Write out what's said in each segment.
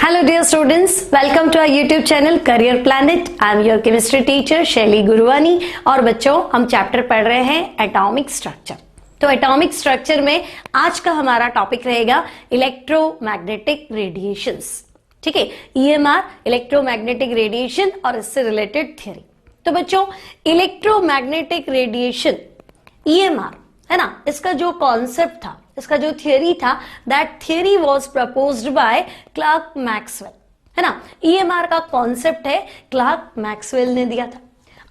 Hello dear students, welcome to our YouTube channel Career Planet. I am your chemistry teacher शैली गुरुवानी और बच्चों हम chapter पढ़ रहे हैं एटॉमिक स्ट्रक्चर। तो एटॉमिक स्ट्रक्चर में आज का हमारा टॉपिक रहेगा इलेक्ट्रोमैग्नेटिक रेडिएशंस। ठीक है, ईएमआर इलेक्ट्रोमैग्नेटिक रेडिएशन और इससे रिलेटेड थ्योरी। तो बच्चों इलेक्ट्रोमैग्नेटिक रेडिएशन ईएमआर है ना, इसका जो कॉन्सेप्ट था, इसका जो थियरी था, that theory was proposed by Clark Maxwell, है ना। ईएमआर का कॉन्सेप्ट है क्लार्क मैक्सवेल ने दिया था।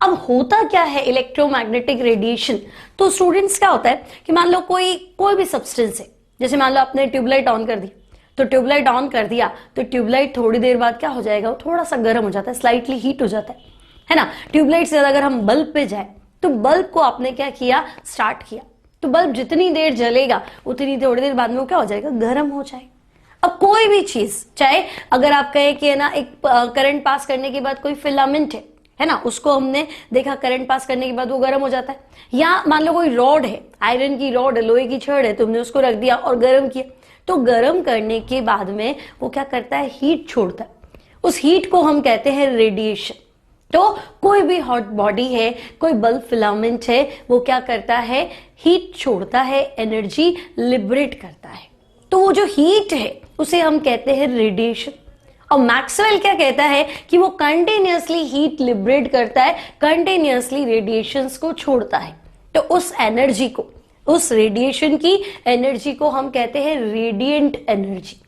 अब होता क्या है इलेक्ट्रोमैग्नेटिक रेडिएशन? तो स्टूडेंट्स क्या होता है कि मान लो कोई भी सब्सटेंस है, जैसे मान लो आपने ट्यूबलाइट ऑन कर दी, तो ट्यूबलाइट ऑन कर दिया तो ट्यूबलाइट थोड़ी देर बाद क्या हो जाएगा, वो थोड़ा सा गर्म हो जाता है, स्लाइटली हीट हो जाता है ना। ट्यूबलाइट से अगर हम बल्ब पे जाए तो बल्ब को आपने क्या किया, स्टार्ट किया, तो बल्ब जितनी देर जलेगा उतनी थोड़ी देर बाद में वो क्या हो जाएगा, गर्म हो जाएगा। अब कोई भी चीज, चाहे अगर आप कहें कि ना एक करंट पास करने के बाद कोई फिलामेंट है ना, उसको हमने देखा करंट पास करने के बाद वो गर्म हो जाता है। या मान लो कोई रॉड है, आयरन की रॉड है, लोहे की छड़ है, तुमने उसको रख दिया और गर्म किया, तो गर्म करने के बाद में वो क्या करता है, हीट छोड़ता है। उस हीट को हम कहते हैं रेडिएशन। तो कोई भी हॉट बॉडी है, कोई बल्ब फिलामेंट है, वो क्या करता है, हीट छोड़ता है, एनर्जी लिबरेट करता है। तो वो जो हीट है उसे हम कहते हैं रेडिएशन। और मैक्सवेल क्या कहता है कि वो कंटिन्यूअसली हीट लिबरेट करता है, कंटिन्यूअसली रेडिएशंस को छोड़ता है। तो उस एनर्जी को, उस रेडिएशन की एनर्जी को हम कहते हैं रेडिएंट एनर्जी।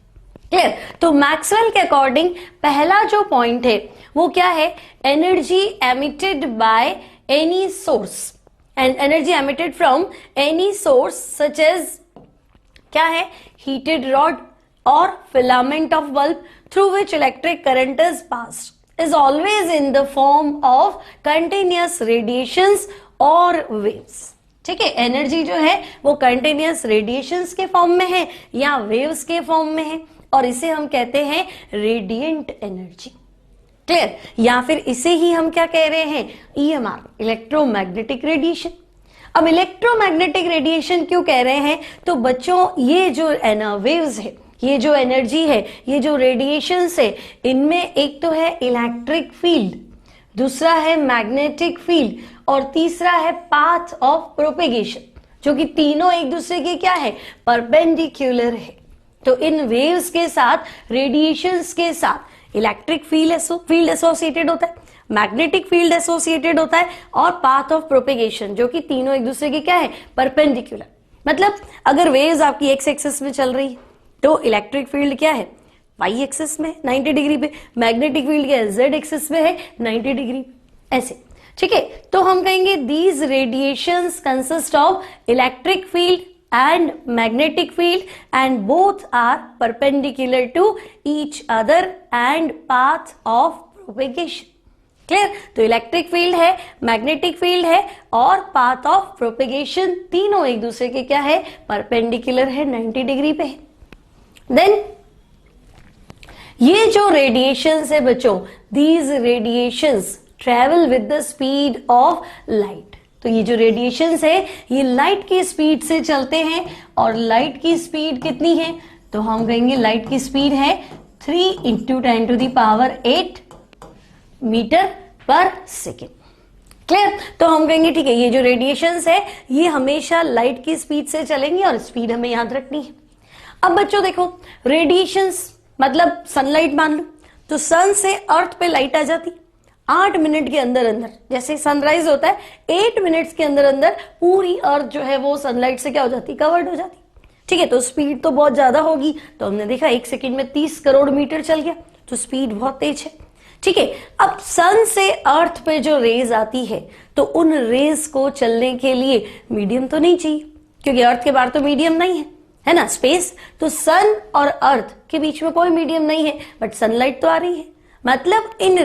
क्लियर? तो मैक्सवेल के अकॉर्डिंग पहला जो पॉइंट है वो क्या है, energy emitted by any source, and energy emitted from any source such as क्या है, हीटेड रॉड और filament of bulb through which electric current is passed is always in the form of continuous radiations और waves. ठीक है, energy जो है वो continuous radiations के फॉर्म में है या वेव्स के फॉर्म में है, और इसे हम कहते हैं रेडिएंट एनर्जी। क्लियर? या फिर इसे ही हम क्या कह रहे हैं, ईएमआर इलेक्ट्रोमैग्नेटिक रेडिएशन। अब इलेक्ट्रोमैग्नेटिक रेडिएशन क्यों कह रहे हैं? तो बच्चों ये जो वेव्स है, ये जो एनर्जी है, ये जो रेडिएशंस है, इनमें एक तो है इलेक्ट्रिक फील्ड, दूसरा है मैग्नेटिक फील्ड और तीसरा है पाथ ऑफ प्रोपेगेशन, जो कि तीनों एक दूसरे के क्या है, परपेंडिकुलर है। तो इन वेव्स के साथ, रेडिएशंस के साथ इलेक्ट्रिक फील्ड एसोसिएटेड होता है, मैग्नेटिक फील्ड एसोसिएटेड होता है और पाथ ऑफ प्रोपेगेशन, जो कि तीनों एक दूसरे के क्या है, परपेंडिकुलर। मतलब अगर वेव्स आपकी एक्स एक्सिस में चल रही है तो इलेक्ट्रिक फील्ड क्या है, वाई एक्सिस में 90 डिग्री पे, मैग्नेटिक फील्ड क्या है, जेड एक्सिस में है 90 डिग्री, ऐसे। ठीक है, तो हम कहेंगे these radiations consist of electric field and magnetic field and both are perpendicular to each other and path of propagation. Clear? तो इलेक्ट्रिक फील्ड है, मैग्नेटिक फील्ड है और पाथ ऑफ प्रोपेगेशन तीनों एक दूसरे के क्या है, परपेंडिकुलर है, 90 डिग्री पे है। देन ये जो रेडिएशंस है बच्चों, these radiations travel with the speed of light। तो ये जो रेडिएशंस है ये लाइट की स्पीड से चलते हैं, और लाइट की स्पीड कितनी है, तो हम कहेंगे लाइट की स्पीड है 3 × 10⁸ मीटर पर सेकेंड। क्लियर? तो हम कहेंगे ठीक है, ये जो रेडिएशंस है ये हमेशा लाइट की स्पीड से चलेंगे और स्पीड हमें याद रखनी है। अब बच्चों देखो, रेडिएशंस मतलब सनलाइट मान लो, तो सन से अर्थ पे लाइट आ जाती 8 मिनट के अंदर अंदर, जैसे सनराइज होता है 8 मिनट्स के अंदर अंदर पूरी अर्थ जो है वो सनलाइट से क्या हो जाती, कवर्ड हो जाती। ठीक है, तो स्पीड तो बहुत ज्यादा होगी, तो हमने देखा 1 सेकेंड में 30 करोड़ मीटर चल गया, तो स्पीड बहुत तेज है। ठीक है, अब सन से अर्थ पे जो रेज आती है, तो उन रेज को चलने के लिए मीडियम तो नहीं चाहिए, क्योंकि अर्थ के बाहर तो मीडियम नहीं है ना, स्पेस। तो सन और अर्थ के बीच में कोई मीडियम नहीं है, बट सनलाइट तो आ रही है। मतलब इन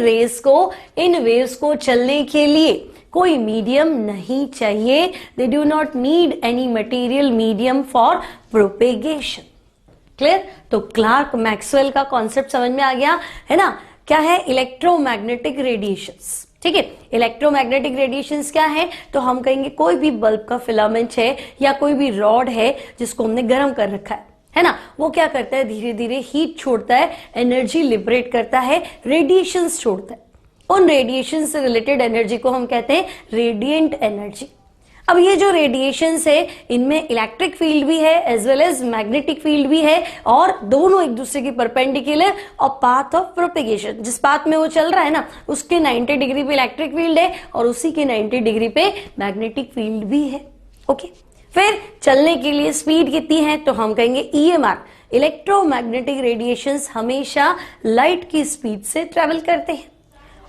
वेव्स को चलने के लिए कोई मीडियम नहीं चाहिए। They do not need any material medium for propagation. Clear? तो क्लार्क मैक्सवेल का कॉन्सेप्ट समझ में आ गया है ना, क्या है, इलेक्ट्रोमैग्नेटिक रेडिएशंस। ठीक है, इलेक्ट्रोमैग्नेटिक रेडिएशंस क्या है, तो हम कहेंगे कोई भी बल्ब का फिलामेंट है या कोई भी रॉड है जिसको हमने गर्म कर रखा है, है ना, वो क्या करता है, धीरे धीरे हीट छोड़ता है, एनर्जी लिबरेट करता है, रेडिएशंस छोड़ता है। उन रेडिएशन से रिलेटेड एनर्जी को हम कहते हैं रेडिएंट एनर्जी। अब ये जो रेडिएशंस है इनमें इलेक्ट्रिक फील्ड भी है as well as magnetic field भी है, और दोनों एक दूसरे की परपेंडिकुलर, और पाथ ऑफ प्रोपेगेशन, जिस पाथ में वो चल रहा है ना उसके 90 डिग्री पे इलेक्ट्रिक फील्ड है और उसी के 90 डिग्री पे मैग्नेटिक फील्ड भी है। ओके, फिर चलने के लिए स्पीड कितनी है, तो हम कहेंगे EMR, इलेक्ट्रोमैग्नेटिक रेडिएशंस हमेशा लाइट की स्पीड से ट्रेवल करते हैं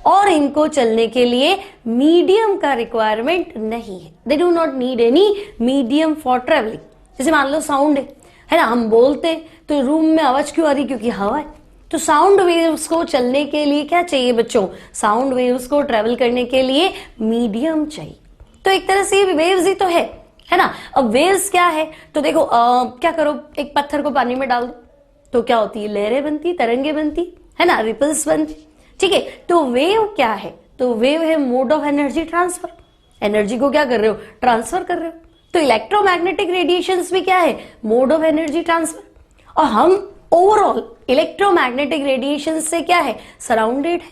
और इनको चलने के लिए मीडियम का रिक्वायरमेंट नहीं है। They do not need any medium for travelling. जैसे मान लो साउंड है ना, हम बोलते हैं तो रूम में आवाज क्यों आ रही, क्योंकि हवा है। तो साउंड वेव्स को चलने के लिए क्या चाहिए बच्चों, साउंड वेव्स को ट्रेवल करने के लिए मीडियम चाहिए। तो एक तरह से ये वेव्स ही तो है ना। अब वेव्स क्या है, तो देखो क्या करो, एक पत्थर को पानी में डाल दो तो क्या होती है, लहरें बनती, तरंगे बनती, है ना, रिपल्स बनती। ठीक है, तो वेव क्या है, तो वेव है mode of energy transfer. Energy को क्या कर रहे हो, ट्रांसफर कर रहे हो। तो इलेक्ट्रोमैग्नेटिक रेडिएशंस भी क्या है, मोड ऑफ एनर्जी ट्रांसफर। और हम ओवरऑल इलेक्ट्रोमैग्नेटिक रेडिएशन से क्या है, सराउंडेड है।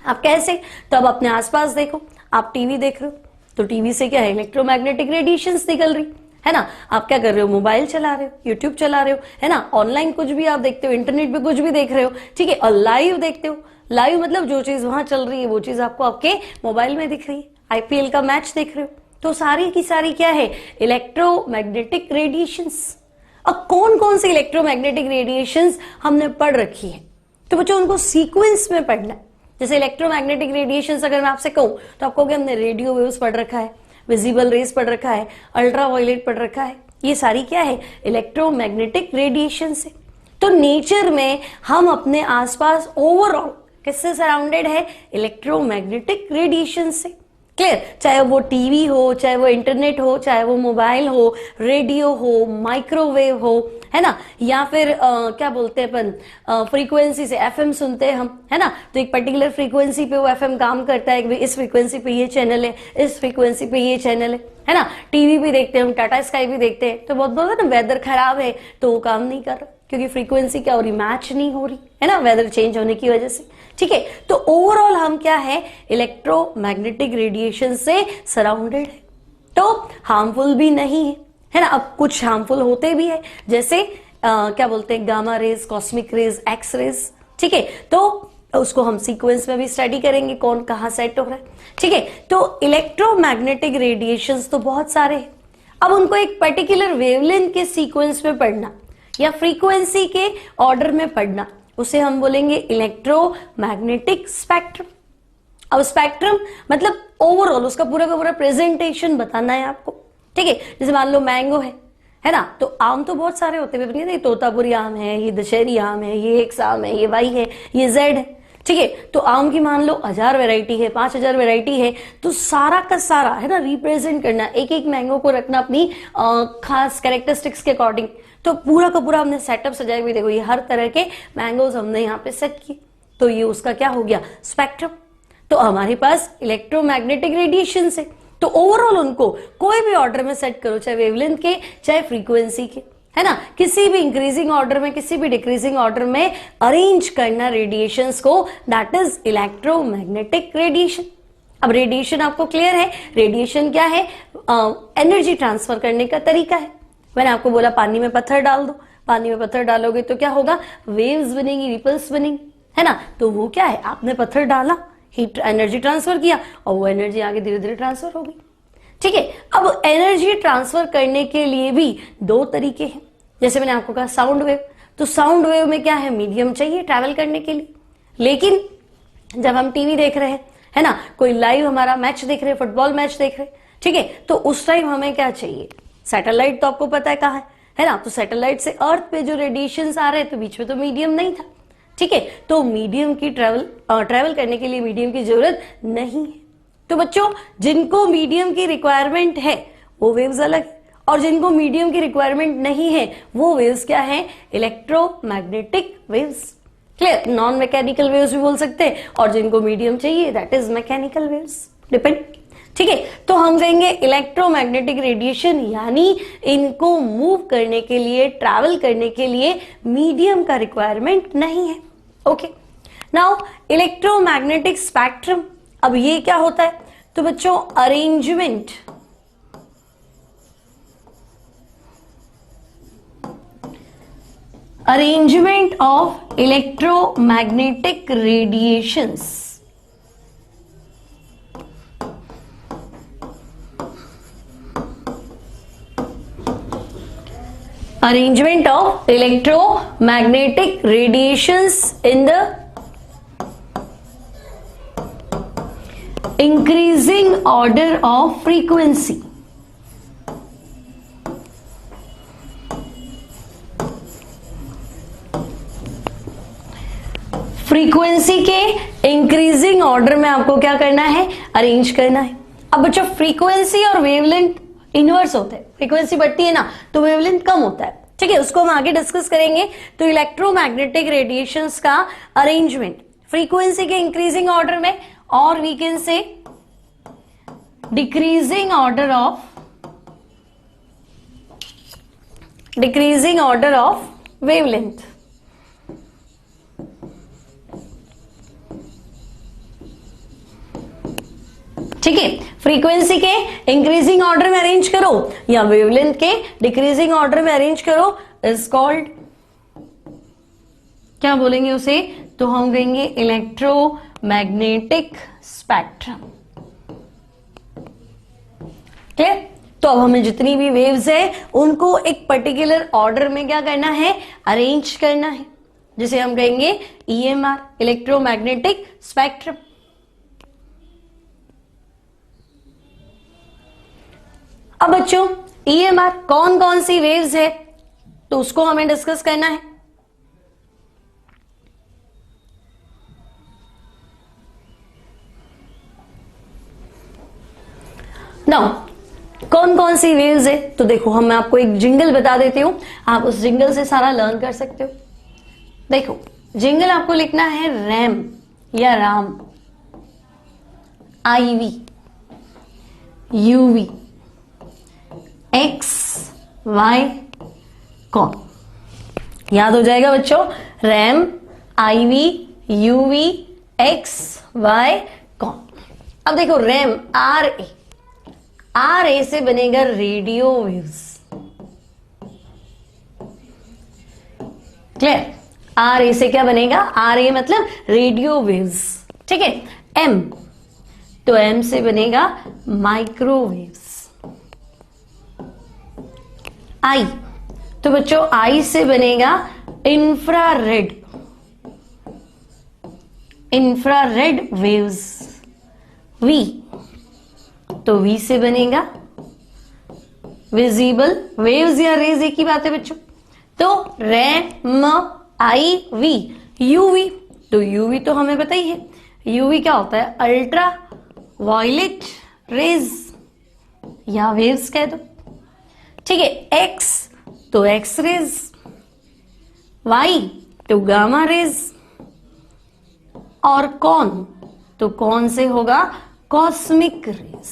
आप कैसे, तो अब अपने आसपास देखो, आप टीवी देख रहे हो तो टीवी से क्या है, इलेक्ट्रोमैग्नेटिक रेडिएशंस निकल रही है ना। आप क्या कर रहे हो, मोबाइल चला रहे हो, यूट्यूब चला रहे हो, है ना, ऑनलाइन कुछ भी आप देखते हो, इंटरनेट पे कुछ भी देख रहे हो, ठीक है, और लाइव देखते हो। लाइव मतलब जो चीज वहां चल रही है वो चीज आपको आपके मोबाइल में दिख रही है। IPL का मैच देख रहे हो, तो सारी की सारी क्या है, इलेक्ट्रोमैग्नेटिक रेडिएशंस। अब कौन कौन सी इलेक्ट्रोमैग्नेटिक रेडिएशंस हमने पढ़ रखी है, तो बच्चों उनको सीक्वेंस में पढ़ना है। जैसे इलेक्ट्रोमैग्नेटिक रेडिएशंस अगर मैं आपसे कहूं तो आपको क्या, हमने रेडियो वेव्स पढ़ रखा है, विजिबल रेज पढ़ रखा है, अल्ट्रावायलेट पढ़ रखा है, ये सारी क्या है, इलेक्ट्रोमैग्नेटिक रेडिएशन से। तो नेचर में हम अपने आसपास ओवरऑल किससे सराउंडेड है, इलेक्ट्रोमैग्नेटिक रेडिएशन से। क्लियर, चाहे वो टीवी हो, चाहे वो इंटरनेट हो, चाहे वो मोबाइल हो, रेडियो हो, माइक्रोवेव हो, है ना, या फिर क्या बोलते हैं अपन, फ्रीक्वेंसी से FM सुनते हैं हम, है ना, तो एक पर्टिकुलर फ्रीक्वेंसी पे वो FM काम करता है कि इस फ्रीक्वेंसी पे ये चैनल है, इस फ्रीक्वेंसी पे ये चैनल है ना। टीवी भी देखते हैं हम, टाटा स्काई भी देखते हैं, तो बहुत बोलते हैं ना वेदर खराब है तो वो काम नहीं कर रहा, क्योंकि फ्रीक्वेंसी क्या हो रही, मैच नहीं हो रही, है ना, वेदर चेंज होने की वजह से। ठीक है, तो ओवरऑल हम क्या है, इलेक्ट्रोमैग्नेटिक रेडिएशन से सराउंडेड है, तो हार्मफुल भी नहीं है ना। अब कुछ हार्मफुल होते भी है, जैसे क्या बोलते हैं, gamma rays, cosmic rays, X rays. ठीक है, तो उसको हम सीक्वेंस में भी स्टडी करेंगे, कौन कहां सेट हो रहा है। ठीक है, तो इलेक्ट्रोमैग्नेटिक रेडिएशंस तो बहुत सारे हैं। अब उनको एक पर्टिकुलर वेवलेंथ के सीक्वेंस में पढ़ना या फ्रीक्वेंसी के ऑर्डर में पढ़ना, उसे हम बोलेंगे इलेक्ट्रोमैग्नेटिक स्पेक्ट्रम। अब स्पेक्ट्रम मतलब ओवरऑल उसका पूरा का पूरा प्रेजेंटेशन बताना है आपको। ठीक है, जैसे मान लो मैंगो है ना, तो आम तो बहुत सारे होते हैं, ये तोतापुरी आम है, ये दशहरी आम है, ये एक्स आम है, ये वाई है, ये जेड है। ठीक है, तो आम की मान लो 1000 वैरायटी है, 5000 वैरायटी है, तो सारा का सारा है ना रिप्रेजेंट करना, एक एक मैंगो को रखना अपनी खास कैरेक्टरिस्टिक्स के अकॉर्डिंग। तो पूरा का पूरा हमने सेटअप सजाया हुआ, देखो ये हर तरह के मैंगोज हमने यहाँ पे सेट किए, तो ये उसका क्या हो गया, स्पेक्ट्रम। तो हमारे पास इलेक्ट्रोमैग्नेटिक रेडिएशन से, तो ओवरऑल उनको कोई भी ऑर्डर में सेट करो, चाहे वेवलेंथ के चाहे फ्रीक्वेंसी के, है ना, किसी भी इंक्रीजिंग ऑर्डर में किसी भी डिक्रीजिंग ऑर्डर में अरेंज करना रेडिएशंस को, दैट इज इलेक्ट्रोमैग्नेटिक रेडिएशन। अब रेडिएशन आपको क्लियर है, रेडिएशन क्या है, एनर्जी ट्रांसफर करने का तरीका है। मैंने आपको बोला पानी में पत्थर डाल दो, पानी में पत्थर डालोगे तो क्या होगा, वेव्स बनेंगी, रिपल्स बनेंगी, है ना। तो वो क्या है, आपने पत्थर डाला, हीट एनर्जी ट्रांसफर किया और वो एनर्जी आगे धीरे धीरे ट्रांसफर हो गई। ठीक है, अब एनर्जी ट्रांसफर करने के लिए भी दो तरीके हैं। जैसे मैंने आपको कहा साउंड वेव, तो साउंड वेव में क्या है, मीडियम चाहिए ट्रैवल करने के लिए। लेकिन जब हम टीवी देख रहे हैं, है ना, कोई लाइव हमारा मैच देख रहे हैं, फुटबॉल मैच देख रहे हैं, ठीक है, तो उस टाइम हमें क्या चाहिए, सैटेलाइट तो आपको पता है कहाँ है ना, तो सैटेलाइट से अर्थ पे जो रेडिएशंस आ रहे हैं, तो बीच में तो मीडियम नहीं था। ठीक है, तो मीडियम की ट्रैवल करने के लिए मीडियम की जरूरत नहीं है। तो बच्चों जिनको मीडियम की रिक्वायरमेंट है वो वेव्स अलग, और जिनको मीडियम की रिक्वायरमेंट नहीं है वो वेव्स क्या है, electromagnetic waves. Clear, non mechanical waves भी बोल सकते हैं, और जिनको मीडियम चाहिए that is mechanical waves, depend. ठीक है, तो हम कहेंगे इलेक्ट्रोमैग्नेटिक रेडिएशन यानी इनको मूव करने के लिए, ट्रैवल करने के लिए मीडियम का रिक्वायरमेंट नहीं है। ओके, नाउ इलेक्ट्रोमैग्नेटिक स्पेक्ट्रम, अब ये क्या होता है? तो बच्चों arrangement of electromagnetic radiations, arrangement of electromagnetic radiations in the increasing order of frequency. Frequency के इंक्रीजिंग ऑर्डर में आपको क्या करना है? अरेंज करना है। अब बच्चों फ्रीक्वेंसी और वेवलेंथ इनवर्स होते हैं, फ्रीक्वेंसी बढ़ती है ना तो वेवलेंथ कम होता है, ठीक है, उसको हम आगे डिस्कस करेंगे। तो इलेक्ट्रोमैग्नेटिक रेडिएशंस का अरेंजमेंट फ्रीक्वेंसी के इंक्रीजिंग ऑर्डर में, और we can say decreasing order of wavelength. ठीक है, फ्रीक्वेंसी के इंक्रीजिंग ऑर्डर में अरेंज करो या वेवलेंथ के डिक्रीजिंग ऑर्डर में अरेंज करो, इज कॉल्ड, क्या बोलेंगे उसे? तो हम कहेंगे इलेक्ट्रोमैग्नेटिक स्पेक्ट्रम। क्लियर? तो अब हमें जितनी भी वेव्स है उनको एक पर्टिकुलर ऑर्डर में क्या करना है? अरेंज करना है, जिसे हम कहेंगे EMR, इलेक्ट्रोमैग्नेटिक स्पेक्ट्रम। अब बच्चों EMR कौन कौन सी वेव्स है तो उसको हमें डिस्कस करना है। नाउ कौन कौन सी वेव्स है तो देखो, हम आपको एक जिंगल बता देती हूं, आप उस जिंगल से सारा लर्न कर सकते हो। देखो जिंगल आपको लिखना है रैम या Ram, IV, UV, X, Y, कॉन। याद हो जाएगा बच्चों, RAM, IV, UV, X, Y, कॉन। अब देखो रैम RA से बनेगा रेडियो वेव्स। क्लियर? RA से क्या बनेगा? RA मतलब रेडियो वेव्स। ठीक है, M तो M से बनेगा माइक्रोवेव्स। I तो बच्चों I से बनेगा इंफ्रारेड वेव्स। V तो V से बनेगा विजिबल वेव्स या रेज, एक ही बात है बच्चों। तो रैम, IV, UV तो UV तो हमें पता ही है, UV क्या होता है? अल्ट्रा वायलेट रेज या वेव्स कह दो। ठीक है, X तो एक्स रेज, Y तो गामा रेज, और कौन तो कौन से होगा? Cosmic rays.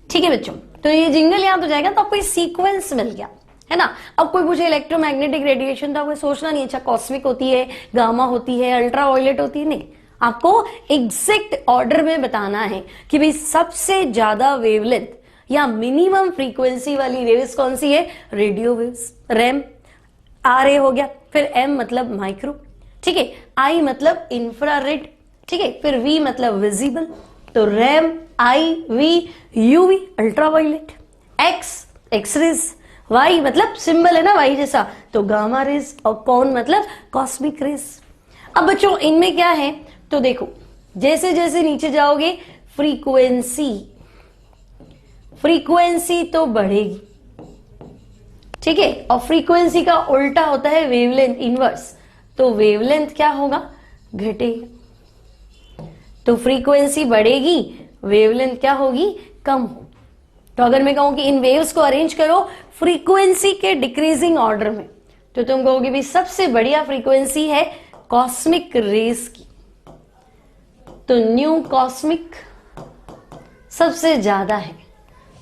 ठीक है बच्चों, तो ये जिंगल याद हो जाएगा तो आपको ये सीक्वेंस मिल गया है ना। अब कोई पूछे इलेक्ट्रोमैग्नेटिक रेडिएशन, तो आपको सोचना नहीं, अच्छा कॉस्मिक होती है, गामा होती है, अल्ट्रा वायलेट होती है, नहीं, आपको एग्जैक्ट ऑर्डर में बताना है कि भाई सबसे ज्यादा वेवलेंथ या मिनिमम फ्रीक्वेंसी वाली वेव्स कौन सी है? Radio waves. रैम RA हो गया, फिर M मतलब माइक्रो, ठीक है, I मतलब इंफ्रारेड, ठीक है, फिर V मतलब विजिबल, तो RAM, IV, UV ultraviolet, X X rays, Y मतलब सिंबल है ना Y जैसा तो गामा रेज, और कौन मतलब कॉस्मिक रेज। अब बच्चों इनमें क्या है तो देखो, जैसे जैसे नीचे जाओगे फ्रीक्वेंसी तो बढ़ेगी, ठीक है, और फ्रीक्वेंसी का उल्टा होता है वेवलेंथ, इनवर्स, तो वेवलेंथ क्या होगा? घटेगा। तो फ्रीक्वेंसी बढ़ेगी, वेवलेंथ क्या होगी? कम हो। तो अगर मैं कहूं कि इन वेव्स को अरेंज करो फ्रीक्वेंसी के डिक्रीजिंग ऑर्डर में, तो तुम कहोगे भी सबसे बढ़िया फ्रीक्वेंसी है कॉस्मिक रेज की, तो न्यू कॉस्मिक सबसे ज्यादा है,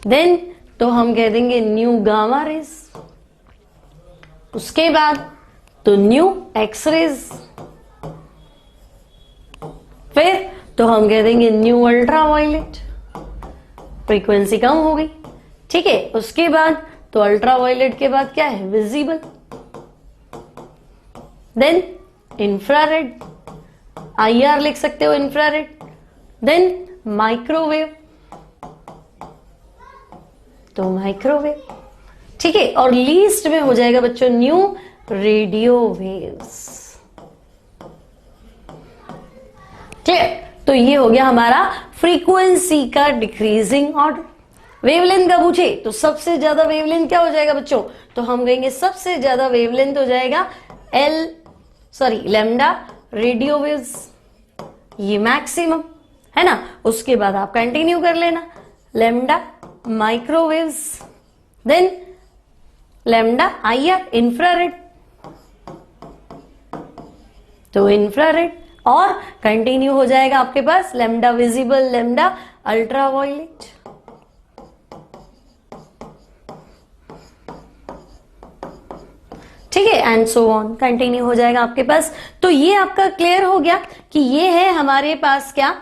देन तो हम कह देंगे न्यू गामा रेज। उसके बाद तो न्यू एक्स रेज, फिर तो हम कह देंगे न्यू अल्ट्रा वायलेट, फ्रीक्वेंसी कम हो गई, ठीक है। उसके बाद तो अल्ट्रा वायलेट के बाद क्या है, विजिबल, देन इंफ्रारेड, IR लिख सकते हो इंफ्रारेड, देन माइक्रोवेव, तो माइक्रोवेव, ठीक है। और लीस्ट में हो जाएगा बच्चों न्यू रेडियो वेव्स। क्लियर? तो ये हो गया हमारा फ्रीक्वेंसी का डिक्रीजिंग ऑर्डर। वेवलेंथ का पूछे तो सबसे ज्यादा वेवलेंथ क्या हो जाएगा बच्चों, तो हम कहेंगे सबसे ज्यादा वेवलेंथ हो जाएगा लैम्डा रेडियो वेव्स, ये मैक्सिमम है ना। उसके बाद आप कंटिन्यू कर लेना, lambda microwaves, then lambda IR infrared, तो इंफ्रारेड, और कंटिन्यू हो जाएगा आपके पास lambda visible, lambda ultraviolet. ठीक है, एंड सो ऑन कंटिन्यू हो जाएगा आपके पास। तो ये आपका क्लियर हो गया कि ये है हमारे पास क्या,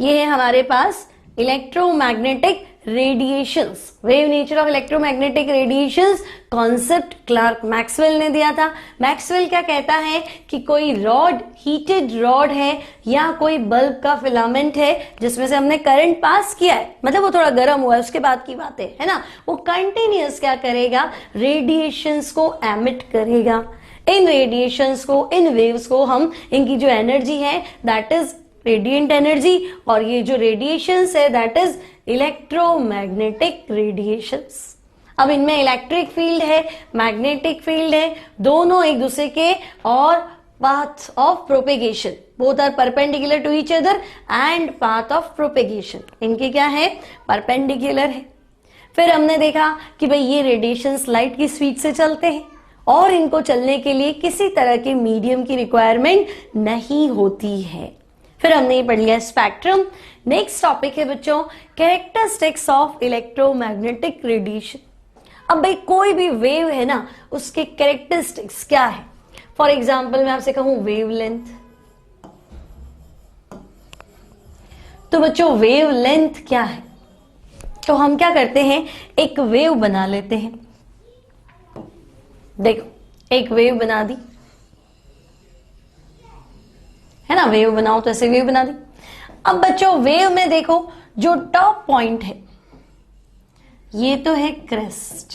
ये है हमारे पास electromagnetic radiations, wave nature of electromagnetic radiations, concept Clark Maxwell ने दिया था। मैक्सवेल क्या कहता है कि कोई रॉड, हीटेड रॉड है या कोई बल्ब का फिलामेंट है जिसमें से हमने करंट पास किया है, मतलब वो थोड़ा गर्म हुआ है, उसके बाद की बात है ना, वो कंटिन्यूअस क्या करेगा, रेडिएशंस को एमिट करेगा। इन रेडिएशंस को, इन वेव्स को हम, इनकी जो एनर्जी है दैट इज रेडिएंट एनर्जी, और ये जो रेडिएशंस है दैट इज इलेक्ट्रोमैग्नेटिक रेडिएशंस। अब इनमें इलेक्ट्रिक फील्ड है, मैग्नेटिक फील्ड है, दोनों एक दूसरे के, और path of propagation, both are perpendicular to each other, and path of propagation इनके क्या है, परपेंडिकुलर है। फिर हमने देखा कि भाई ये रेडिएशंस लाइट की स्पीड से चलते हैं, और इनको चलने के लिए किसी तरह के मीडियम की रिक्वायरमेंट नहीं होती है। फिर हमने ये पढ़ लिया स्पेक्ट्रम। नेक्स्ट टॉपिक है बच्चों कैरेक्टरिस्टिक्स ऑफ इलेक्ट्रोमैग्नेटिक रेडिएशन। अब भाई कोई भी वेव है ना, उसके कैरेक्टरिस्टिक्स क्या है। फॉर एग्जाम्पल मैं आपसे कहूं वेवलेंथ, तो बच्चों वेवलेंथ क्या है, तो हम क्या करते हैं, एक वेव बना लेते हैं। देखो एक वेव बना दी है ना, वेव बनाओ तो ऐसे वेव बना दी। अब बच्चों वेव में देखो जो टॉप पॉइंट है ये तो है क्रेस्ट,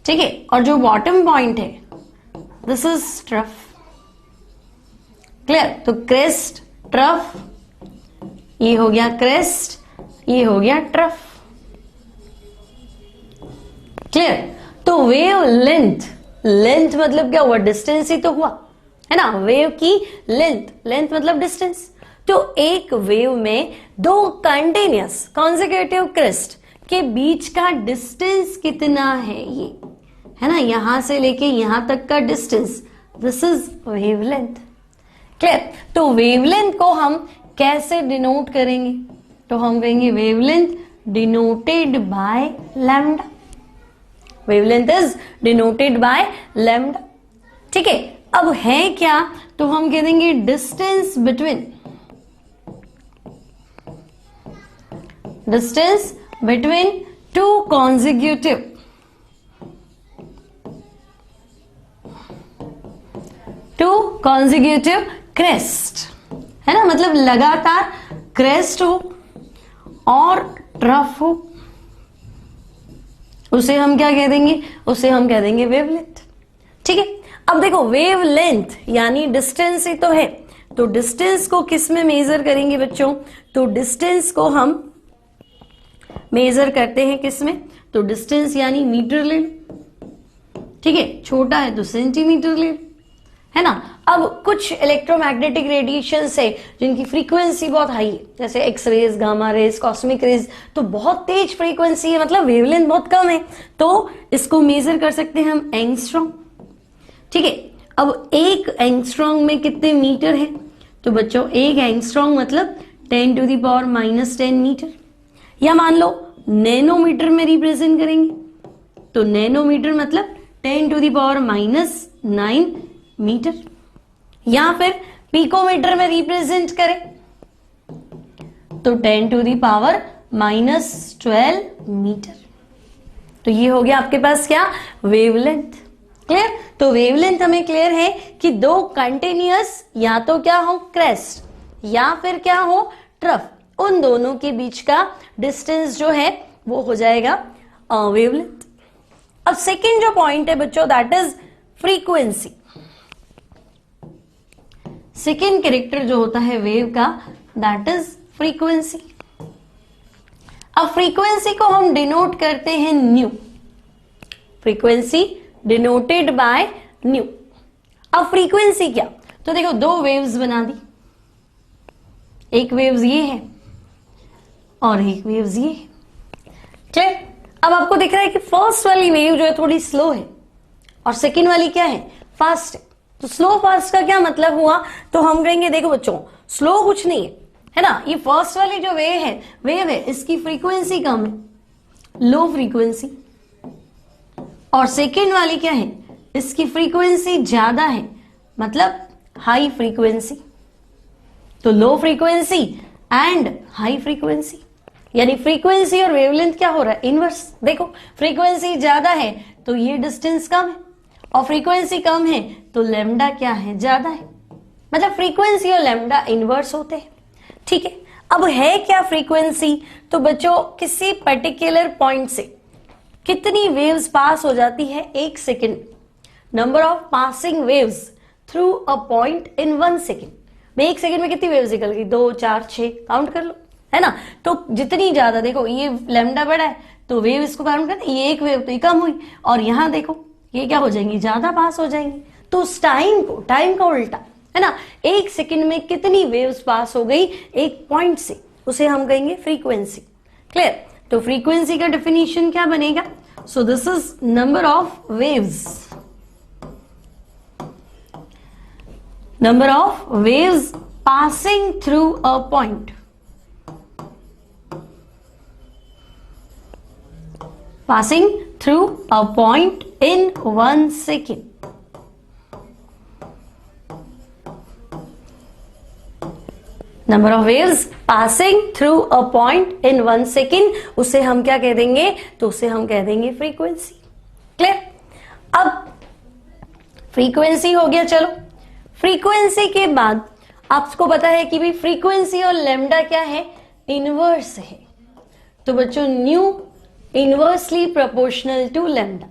ठीक है, और जो बॉटम पॉइंट है दिस इज ट्रफ। क्लियर? तो क्रेस्ट ट्रफ, ये हो गया क्रेस्ट, ये हो गया ट्रफ। क्लियर? तो वेव लेंथ, लेंथ मतलब क्या हुआ, डिस्टेंस ही तो हुआ है ना, वेव की लेंथ, लेंथ मतलब डिस्टेंस। तो एक वेव में दो कंटिन्यूअस कॉन्सेक्यूटिव क्रेस्ट के बीच का डिस्टेंस कितना है, ये है ना, यहां से लेके यहां तक का distance, this is wavelength. Clear? तो वेवलेंथ को हम कैसे डिनोट करेंगे, तो हम कहेंगे wavelength denoted by lambda. Wavelength is denoted by lambda, ठीक है। अब है क्या, तो हम कह देंगे distance between, distance between two consecutive, two consecutive crest, है ना, मतलब लगातार क्रेस्ट हो और ट्रफ हो, उसे हम क्या कह देंगे, उसे हम कह देंगे वेवलेंथ। ठीक है, अब देखो वेवलेंथ यानी डिस्टेंस ही तो है, तो डिस्टेंस को किस में मेजर करेंगे बच्चों, तो डिस्टेंस को हम मेजर करते हैं किस में, तो डिस्टेंस यानी मीटर ले, ठीक है, छोटा है तो सेंटीमीटर ले, है ना। अब कुछ इलेक्ट्रोमैग्नेटिक रेडिएशन है जिनकी फ्रीक्वेंसी बहुत हाई है, जैसे X rays, gamma rays, cosmic rays, तो बहुत तेज फ्रीक्वेंसी है, मतलब वेवलेंथ बहुत कम है, तो इसको मेजर कर सकते हैं हम एंगस्ट्रॉम। ठीक है, अब एक एंगस्ट्रॉम में कितने मीटर है, तो बच्चों एक एंगस्ट्रॉम मतलब 10 टू द पावर -10 मीटर, या मान लो नैनोमीटर में रिप्रेजेंट करेंगे तो नैनोमीटर मतलब 10 टू द पावर -9 मीटर, या फिर पिकोमीटर में रिप्रेजेंट करें तो 10 टू दी पावर -12 मीटर। तो ये हो गया आपके पास क्या, वेवलेंथ। क्लियर? तो वेवलेंथ हमें क्लियर है कि दो कंटिन्यूअस या तो क्या हो क्रेस्ट या फिर क्या हो ट्रफ, उन दोनों के बीच का डिस्टेंस जो है वो हो जाएगा वेवलेंथ। अब सेकेंड जो पॉइंट है बच्चों that is frequency. Second character जो होता है वेव का दैट इज फ्रीक्वेंसी। अब फ्रीक्वेंसी को हम डिनोट करते हैं new, frequency denoted by new. अब फ्रीक्वेंसी क्या, तो देखो दो वेव्स बना दी, एक वेव्स ये है और एक वेव्स ये है। चलिए अब आपको दिख रहा है कि फर्स्ट वाली वेव जो है थोड़ी स्लो है और सेकेंड वाली क्या है, फास्ट है। तो स्लो फास्ट का क्या मतलब हुआ, तो हम कहेंगे देखो बच्चों स्लो कुछ नहीं है ना, ये फर्स्ट वाली जो वेव है इसकी फ्रीक्वेंसी कम है, लो फ्रीक्वेंसी, और सेकेंड वाली क्या है, इसकी फ्रीक्वेंसी ज्यादा है, मतलब हाई फ्रीक्वेंसी। तो low frequency and high frequency, यानी फ्रीक्वेंसी और वेवलेंथ क्या हो रहा है, इनवर्स। देखो फ्रीक्वेंसी ज्यादा है तो ये डिस्टेंस कम है, और फ्रीक्वेंसी कम है तो लेमडा क्या है, ज्यादा है, मतलब फ्रीक्वेंसी और लेमडा इनवर्स होते हैं। ठीक है, अब है क्या फ्रीक्वेंसी, तो बच्चों किसी पर्टिकुलर पॉइंट से कितनी वेव्स पास हो जाती है, एक second, number of passing waves through a point in 1 second. एक सेकेंड में कितनी वेव्स निकल गई, 2 4 6 काउंट कर लो, है ना। तो जितनी ज्यादा, देखो ये लेमडा बड़ा है तो वेव इसको काउंट कर, ये एक वेव तो ये कम हुई, और यहां देखो ये क्या हो जाएंगी, ज्यादा पास हो जाएंगी। तो उस टाइम का उल्टा, है ना, एक सेकंड में कितनी वेव्स पास हो गई एक पॉइंट से, उसे हम कहेंगे फ्रीक्वेंसी। क्लियर? तो फ्रीक्वेंसी का डेफिनेशन क्या बनेगा, so this is number of waves passing through a point, passing through a point in 1 second। Number of waves passing through a point in 1 second, उसे हम क्या कह देंगे, तो उसे हम कह देंगे फ्रीक्वेंसी। क्लियर? अब फ्रीक्वेंसी हो गया। चलो फ्रीक्वेंसी के बाद आपको पता है कि भी फ्रीक्वेंसी और लेमडा क्या है, इनवर्स है। तो बच्चों nu inversely proportional to lambda,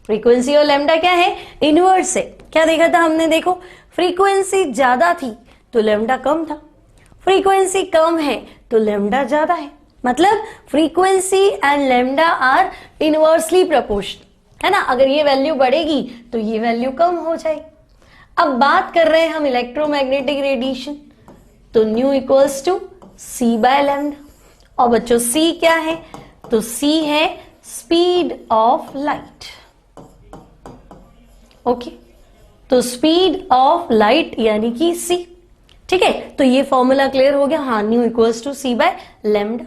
frequency और लेमडा क्या है, इनवर्स है। क्या देखा था हमने, देखो फ्रीक्वेंसी ज्यादा थी तो लेमडा कम था, फ्रीक्वेंसी कम है तो लेमडा ज्यादा है, मतलब frequency and lambda are inversely proportional, है ना। अगर ये वैल्यू बढ़ेगी तो ये वैल्यू कम हो जाएगी। अब बात कर रहे हैं हम इलेक्ट्रोमैग्नेटिक रेडिएशन, तो nu equals to C by lambda, और बच्चों सी क्या है, तो सी है स्पीड ऑफ लाइट। ओके, तो स्पीड ऑफ लाइट यानी कि सी। ठीक है, तो ये फॉर्मूला क्लियर हो गया, हाँ nu equals to C by lambda.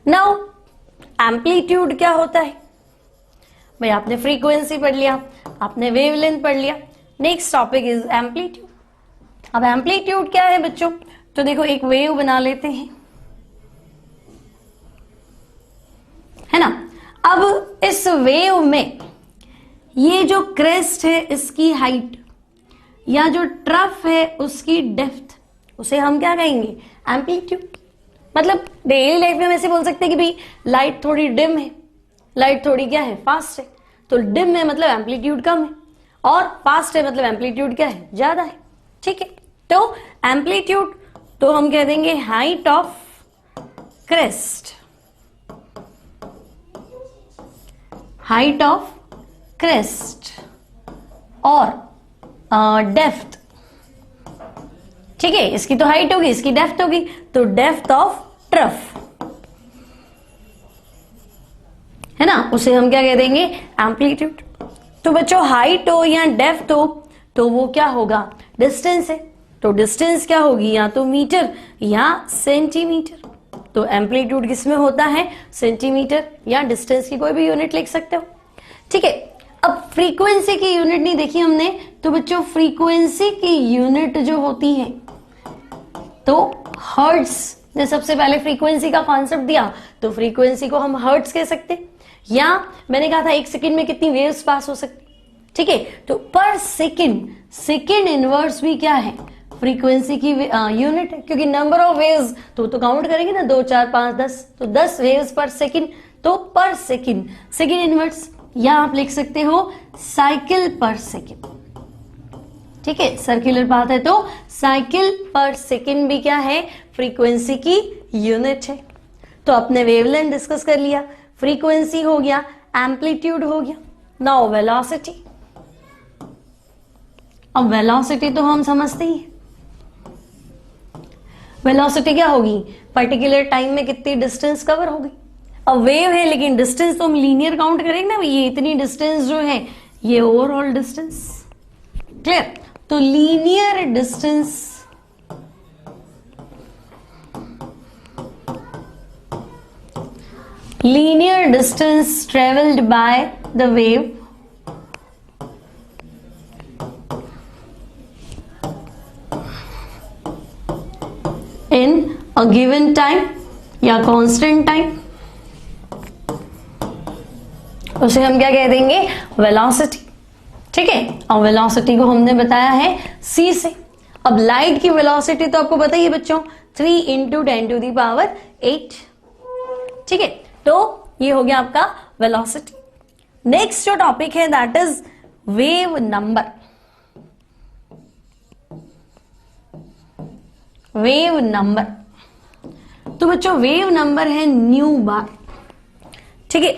Now amplitude क्या होता है, भाई आपने फ्रीक्वेंसी पढ़ लिया, आपने वेवलेंथ पढ़ लिया, नेक्स्ट टॉपिक इज एम्पलीट्यूड। अब एम्पलीट्यूड क्या है बच्चों, तो देखो एक वेव बना लेते हैं, है ना। अब इस वेव में ये जो क्रेस्ट है इसकी हाइट, या जो ट्रफ है उसकी डेप्थ, उसे हम क्या कहेंगे, एम्पलीट्यूड। मतलब डेली लाइफ में हम ऐसे बोल सकते हैं कि भाई लाइट थोड़ी डिम है, लाइट थोड़ी क्या है, फास्ट है। तो डिम है मतलब एम्पलीट्यूड कम है, और फास्ट है मतलब एम्पलीट्यूड क्या है, ज्यादा है। ठीक है, तो एम्पलीट्यूड तो हम कह देंगे height of crest, height of crest, और डेप्थ। ठीक है, इसकी तो हाइट होगी, इसकी डेप्थ होगी, तो डेप्थ ऑफ ट्रफ, है ना, उसे हम क्या कह देंगे, एम्पलीट्यूड। तो बच्चों हाइट हो या डेप्थ हो तो वो क्या होगा, डिस्टेंस है, तो डिस्टेंस क्या होगी, या तो मीटर या सेंटीमीटर। तो एम्पलीट्यूड किसमें होता है, सेंटीमीटर, या डिस्टेंस की कोई भी यूनिट लिख सकते हो। ठीक है, अब फ्रीक्वेंसी की यूनिट नहीं देखी हमने, तो बच्चों फ्रीक्वेंसी की यूनिट जो होती है तो हर्ट्ज ने सबसे पहले फ्रीक्वेंसी का कॉन्सेप्ट दिया, तो फ्रीक्वेंसी को हम हर्ट्ज कह सकते, या मैंने कहा था 1 सेकंड में कितनी वेव्स पास हो सकती। ठीक है, तो पर सेकंड, सेकंड इनवर्स भी क्या है, फ्रीक्वेंसी की यूनिट है, क्योंकि नंबर ऑफ वेव्स तो काउंट करेंगे ना, 2 4 5 10, तो 10 वेव्स पर सेकंड, तो पर सेकंड सेकंड इनवर्स, या आप लिख सकते हो साइकिल पर सेकंड। ठीक है, सर्कुलर पाथ है तो साइकिल पर सेकंड भी क्या है, फ्रीक्वेंसी की यूनिट है। तो अपने वेवलेंथ डिस्कस कर लिया, फ्रीक्वेंसी हो गया, एम्पलीट्यूड हो गया, नाउ वेलोसिटी। अब वेलोसिटी तो हम समझते ही, वेलोसिटी क्या होगी, पर्टिकुलर टाइम में कितनी डिस्टेंस कवर होगी। अब वेव है लेकिन डिस्टेंस तो हम लीनियर काउंट करेंगे ना, ये इतनी डिस्टेंस जो है ये ओवरऑल डिस्टेंस। क्लियर, तो linear distance travelled by the wave in a given time या constant time, उसे हम क्या कह देंगे, वेलोसिटी। ठीक है, और वेलोसिटी को हमने बताया है c से। अब लाइट की वेलोसिटी तो आपको पता ही है बच्चों, 3 × 10⁸। ठीक है, तो ये हो गया आपका वेलोसिटी। नेक्स्ट जो टॉपिक है that is wave number. Wave number, तो बच्चों वेव नंबर है न्यू बार। ठीक है,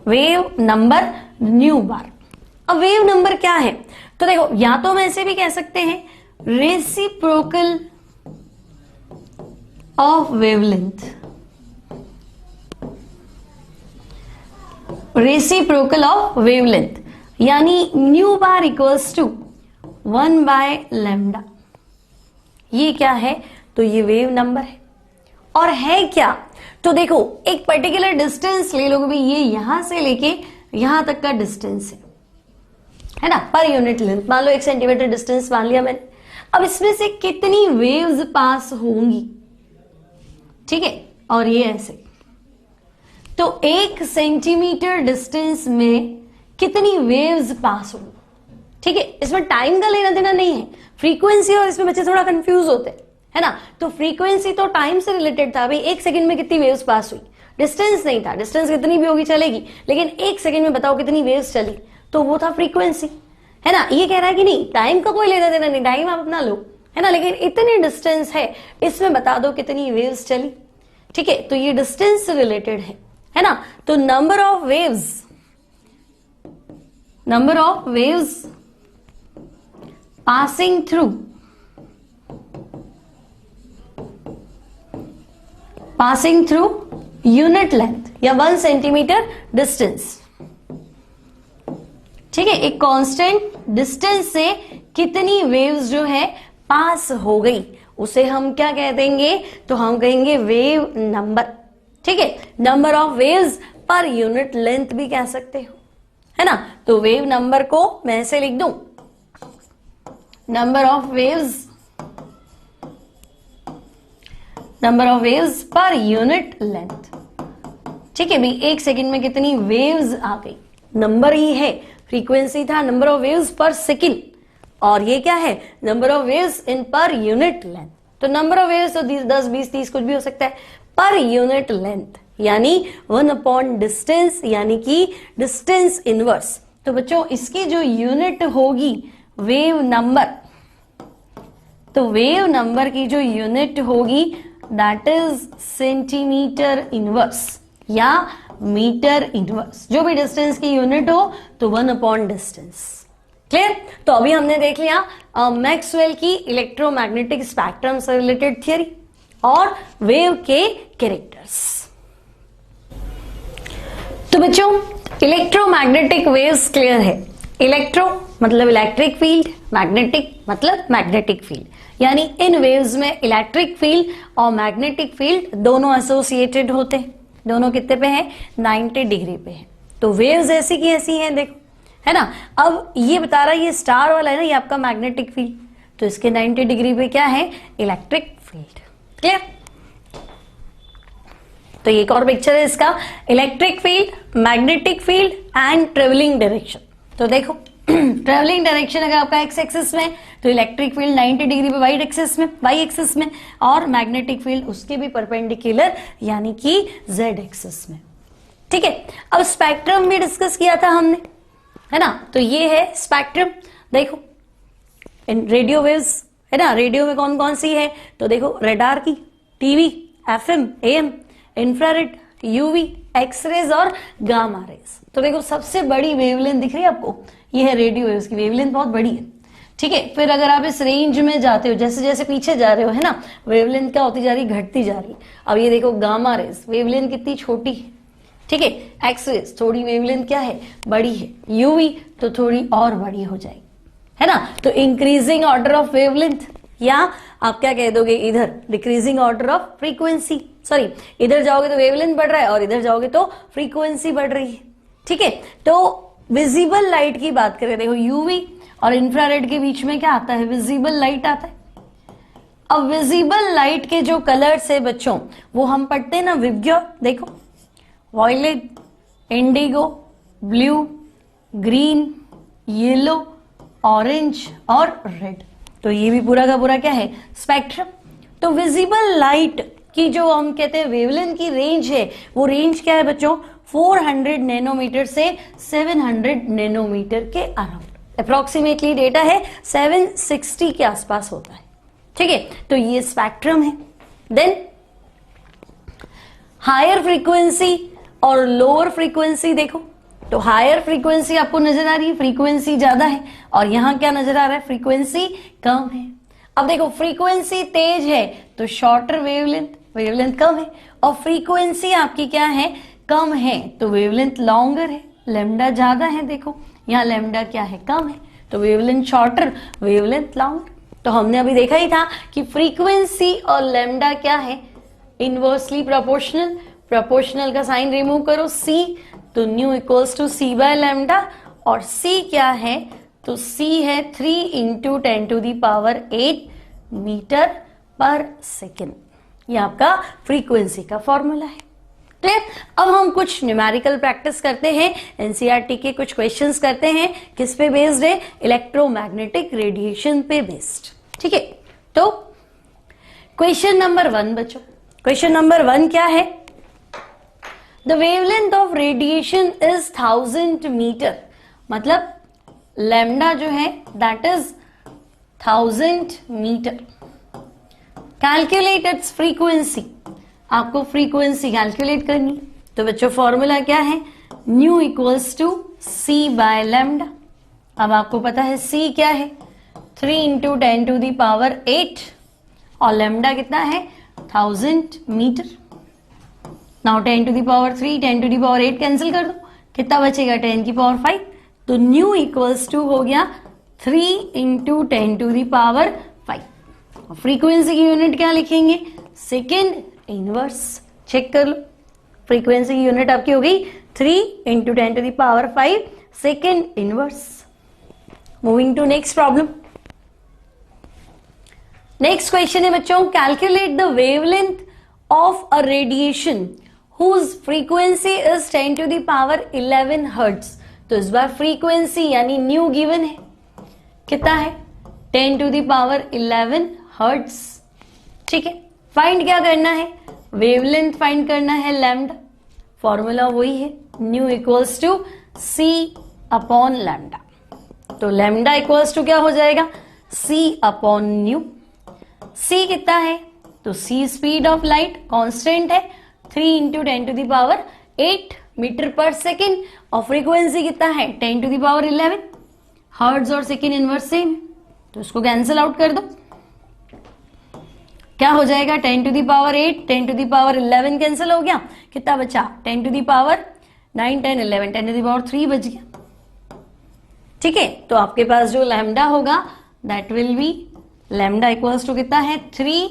वेव नंबर न्यू बार। अब वेव नंबर क्या है, तो देखो या तो हम ऐसे भी कह सकते हैं reciprocal of wavelength, reciprocal of wavelength, यानी न्यू बार इक्वल्स टू 1/λ। ये क्या है, तो ये वेव नंबर है। और है क्या, तो देखो एक पर्टिकुलर डिस्टेंस ले लोगे, ये यहां से लेके यहां तक का डिस्टेंस है ना, पर यूनिट लेंथ। मान लो 1 सेंटीमीटर डिस्टेंस मान लिया मैंने। अब इसमें से कितनी वेव्स पास होंगी, ठीक है, और ये ऐसे, तो 1 सेंटीमीटर डिस्टेंस में कितनी वेव्स पास होंगी। ठीक है, इसमें टाइम का लेना देना नहीं है, फ्रीक्वेंसी और इसमें बच्चे थोड़ा कंफ्यूज होते हैं, है ना। तो फ्रीक्वेंसी तो टाइम से रिलेटेड था, भाई 1 सेकंड में कितनी वेव्स पास हुई, डिस्टेंस नहीं था, डिस्टेंस कितनी भी होगी चलेगी, लेकिन 1 सेकंड में बताओ कितनी वेव्स चली, तो वो था फ्रीक्वेंसी, है ना। ये कह रहा है कि नहीं टाइम का कोई लेना देना नहीं, टाइम आप अपना लो, है ना, लेकिन इतनी डिस्टेंस है, इसमें बता दो कितनी वेव्स चली। ठीक है, तो ये डिस्टेंस से रिलेटेड है ना। तो number of waves passing through unit length या 1 सेंटीमीटर डिस्टेंस। ठीक है, एक कांस्टेंट डिस्टेंस से कितनी वेव्स जो है पास हो गई, उसे हम क्या कह देंगे, तो हम कहेंगे वेव नंबर। ठीक है, number of waves per unit length भी कह सकते हो, है ना। तो वेव नंबर को मैं ऐसे लिख दूं, number of waves per unit length. ठीक है भाई, 1 सेकंड में कितनी वेव्स आ गई, नंबर ही है, फ्रीक्वेंसी था नंबर ऑफ वेव्स पर सेकंड, और ये क्या है, number of waves in per unit length. तो नंबर ऑफ वेव्स तो 10 20 30 कुछ भी हो सकता है, पर यूनिट लेंथ यानी 1 डिस्टेंस, यानी कि डिस्टेंस इनवर्स। तो बच्चों इसकी जो यूनिट होगी वेव नंबर, तो वेव नंबर की जो यूनिट होगी दैट इज सेंटीमीटर इनवर्स या मीटर इनवर्स, जो भी डिस्टेंस की यूनिट हो तो 1 डिस्टेंस। क्लियर। तो अभी हमने देख लिया मैक्सवेल की इलेक्ट्रोमैग्नेटिक स्पेक्ट्रम से रिलेटेड थियरी और वेव के कैरेक्टर्स। तो बच्चों इलेक्ट्रोमैग्नेटिक वेव्स क्लियर है, इलेक्ट्रो मतलब इलेक्ट्रिक फील्ड, मैग्नेटिक मतलब मैग्नेटिक फील्ड। यानी इन वेव्स में इलेक्ट्रिक फील्ड और मैग्नेटिक फील्ड दोनों एसोसिएटेड होते हैं। दोनों कितने पे हैं? 90 डिग्री पे है। तो वेव्स ऐसी की ऐसी हैं, देखो, है ना। अब ये बता रहा है, ये स्टार वाला है ना, ये आपका मैग्नेटिक फील्ड, तो इसके 90 डिग्री पे क्या है? Electric field. क्लियर? तो एक और पिक्चर है इसका, electric field, magnetic field and travelling direction. तो देखो ट्रेवलिंग डायरेक्शन अगर आपका एक्स एक्सिस में, तो इलेक्ट्रिक फील्ड 90 डिग्री पे वाई एक्सिस में, और मैग्नेटिक फील्ड उसके भी परपेंडिकुलर यानी कि जेड एक्सिस में। ठीक है, अब स्पेक्ट्रम भी डिस्कस किया था हमने, है ना। तो ये है स्पेक्ट्रम। देखो इन रेडियो वेव्स, है ना, रेडियो में कौन कौन सी है? तो देखो रेडार की, TV, FM, AM, infrared, UV, X rays और गामा रेज। तो देखो सबसे बड़ी वेवलेंथ दिख रही है आपको, ये है रेडियो वेव्स की वेवलेंथ, बहुत बड़ी है। ठीक है, फिर अगर आप इस रेंज में जाते हो, जैसे जैसे पीछे जा रहे हो, है ना, वेवलेंथ क्या होती जा रही? घटती जा रही। अब ये देखो गामा रेज, वेवलेंथ कितनी छोटी है। ठीक है, एक्सरेज थोड़ी वेवलेंथ क्या है? बड़ी है। यूवी तो थोड़ी और बड़ी हो जाएगी, है ना। तो इंक्रीजिंग ऑर्डर ऑफ वेवलेंथ, या आप क्या कह दोगे इधर, decreasing order of frequency. Sorry, इधर जाओगे तो वेवलेंथ बढ़ रहा है और इधर जाओगे तो फ्रीक्वेंसी बढ़ रही है। ठीक है, तो विजिबल लाइट की बात करें, देखो यूवी और इंफ्रारेड के बीच में क्या आता है? विजिबल लाइट आता है। अब विजिबल लाइट के जो कलर्स है बच्चों, वो हम पढ़ते हैं ना विबग्योर। देखो violet, indigo, blue, green, yellow, orange और रेड। तो ये भी पूरा का पूरा क्या है? स्पेक्ट्रम। तो विजिबल लाइट की जो हम कहते हैं वेवलेंथ की रेंज है, वो रेंज क्या है बच्चों? 400 नैनोमीटर से 700 नैनोमीटर के अराउंड। अप्रोक्सीमेटली डेटा है 760 के आसपास होता है। ठीक है, तो ये स्पेक्ट्रम है। देन हायर फ्रीक्वेंसी और लोअर फ्रीक्वेंसी देखो, तो हायर फ्रीक्वेंसी आपको नजर आ रही है, फ्रीक्वेंसी ज्यादा है, और यहां क्या नजर आ रहा है? फ्रीक्वेंसी कम है। अब देखो फ्रीक्वेंसी तेज है तो शॉर्टर वेवलेंथ, वेवलेंथ कम है, और फ्रीक्वेंसी आपकी क्या है? कम है, तो वेवलेंथ लॉन्गर है, लेमडा ज्यादा है। देखो यहाँ लेमडा क्या है? कम है, तो वेवलेंथ शॉर्टर, वेवलेंथ लॉन्गर। तो हमने अभी देखा ही था कि फ्रीक्वेंसी और लेमडा क्या है? Inversely proportional. प्रोपोर्शनल का साइन रिमूव करो, सी, तो nu equals to C by lambda, और सी क्या है? तो सी है 3 इंटू 10⁸ मीटर पर सेकेंड। ये आपका फ्रीक्वेंसी का फॉर्मूला है। क्लियर? अब हम कुछ न्यूमेरिकल प्रैक्टिस करते हैं, एनसीईआरटी के कुछ क्वेश्चंस करते हैं। किस पे बेस्ड है? इलेक्ट्रोमैग्नेटिक रेडिएशन पे बेस्ड। ठीक है, तो क्वेश्चन नंबर 1 बच्चों, क्वेश्चन नंबर 1 क्या है? The wavelength of radiation is 1000 metre, मतलब लैम्डा जो है that is 1000 metre. Calculate its frequency, आपको फ्रीक्वेंसी कैलकुलेट करनी। तो बच्चों फॉर्मूला क्या है? Nu equals to C by lambda. अब आपको पता है सी क्या है? 3 इंटू 10⁸, और लैम्डा कितना है? 1000 मीटर। नाउ 10⁻3, 10⁸ कैंसिल कर दो, कितना बचेगा? 10⁵। तो न्यू इक्वल्स टू हो गया 3 इंटू 10⁵। फ्रीक्वेंसी की यूनिट क्या लिखेंगे? Second inverse. चेक कर लो, फ्रीक्वेंसी की यूनिट आपकी हो गई 3 into 10⁵, second inverse. Moving to next problem. Next question है बच्चों, calculate the wavelength of a radiation whose frequency is 10⁻11 hertz. तो इस बार फ्रीक्वेंसी यानी न्यू गिवन है, कितना है? 10⁻11 हर्ट्ज। ठीक है, फाइंड क्या करना है? वेवलेंथ फाइंड करना है, लैम्डा। फॉर्मूला वही है, nu equals to C upon lambda. तो लैम्डा इक्वल्स टू क्या हो जाएगा? C upon new. सी कितना है? तो सी स्पीड ऑफ लाइट कांस्टेंट है, 3 इंटू 10⁸ मीटर पर सेकेंड, और फ्रीक्वेंसी कितना है? 10⁻11। हर्ट्ज और सेकेंड इनवर्स सेम, तो इसको कैंसिल आउट कर दो। क्या हो जाएगा? 10⁸, 10⁻11 कैंसिल हो गया, कितना बचा? 10⁻9, 10, 11, 10⁻3 बच गया। ठीक है, तो आपके पास जो लैम्डा होगा that will be lambda equals to कितना है 3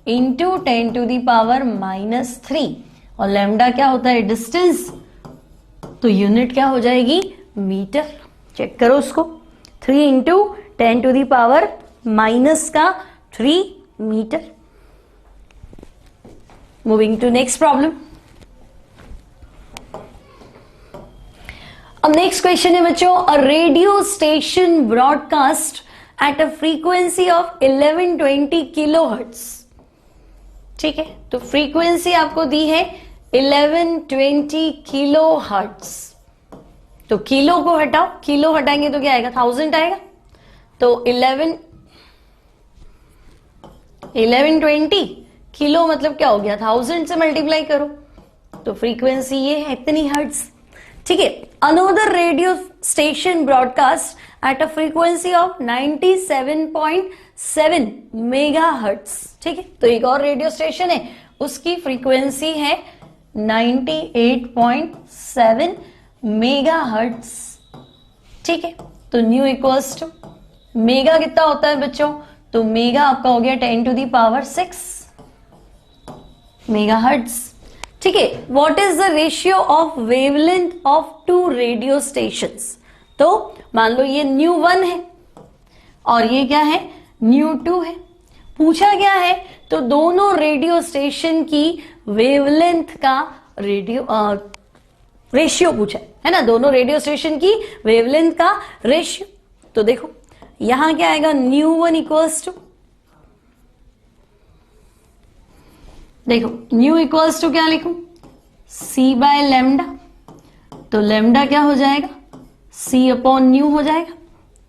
इंटू 10 टू दी पावर -3 और लैम्डा क्या होता है डिस्टेंस, तो यूनिट क्या हो जाएगी मीटर। चेक करो उसको 3 into 10 to the power -3 metre. Moving to next problem. अब नेक्स्ट क्वेश्चन है बच्चों, a radio station broadcast at a frequency of 1120 kilohertz. ठीक है, तो फ्रीक्वेंसी आपको दी है 1120 किलोहर्ट्ज। तो किलो को हटाओ, किलो हटाएंगे तो क्या आएगा 1000 आएगा। तो 1120 किलो मतलब क्या हो गया 1000 से मल्टीप्लाई करो, तो फ्रीक्वेंसी ये है इतनी हर्ट्ज। ठीक है, another radio station broadcast at a frequency of 97.7 mega hertz. ठीक है, तो एक और रेडियो स्टेशन है उसकी फ्रीक्वेंसी है 98.7 मेगा हर्ट्ज। ठीक है, तो न्यू इक्वल्स टू मेगा कितना होता है बच्चों, तो मेगा आपका हो गया 10 to the power 6 megahertz. ठीक है, what is the ratio of wavelength of two radio stations. तो मान लो ये न्यू 1 है और ये क्या है न्यू 2 है। पूछा क्या है, तो दोनों रेडियो स्टेशन की वेवलेंथ का रेशियो पूछा है ना, दोनों रेडियो स्टेशन की वेवलेंथ का रेशियो। तो देखो यहां क्या आएगा न्यू 1 इक्वल्स टू, देखो न्यू इक्वल्स टू क्या लिखूं सी बाय लैम्डा, तो लैम्डा क्या हो जाएगा सी अपॉन न्यू हो जाएगा।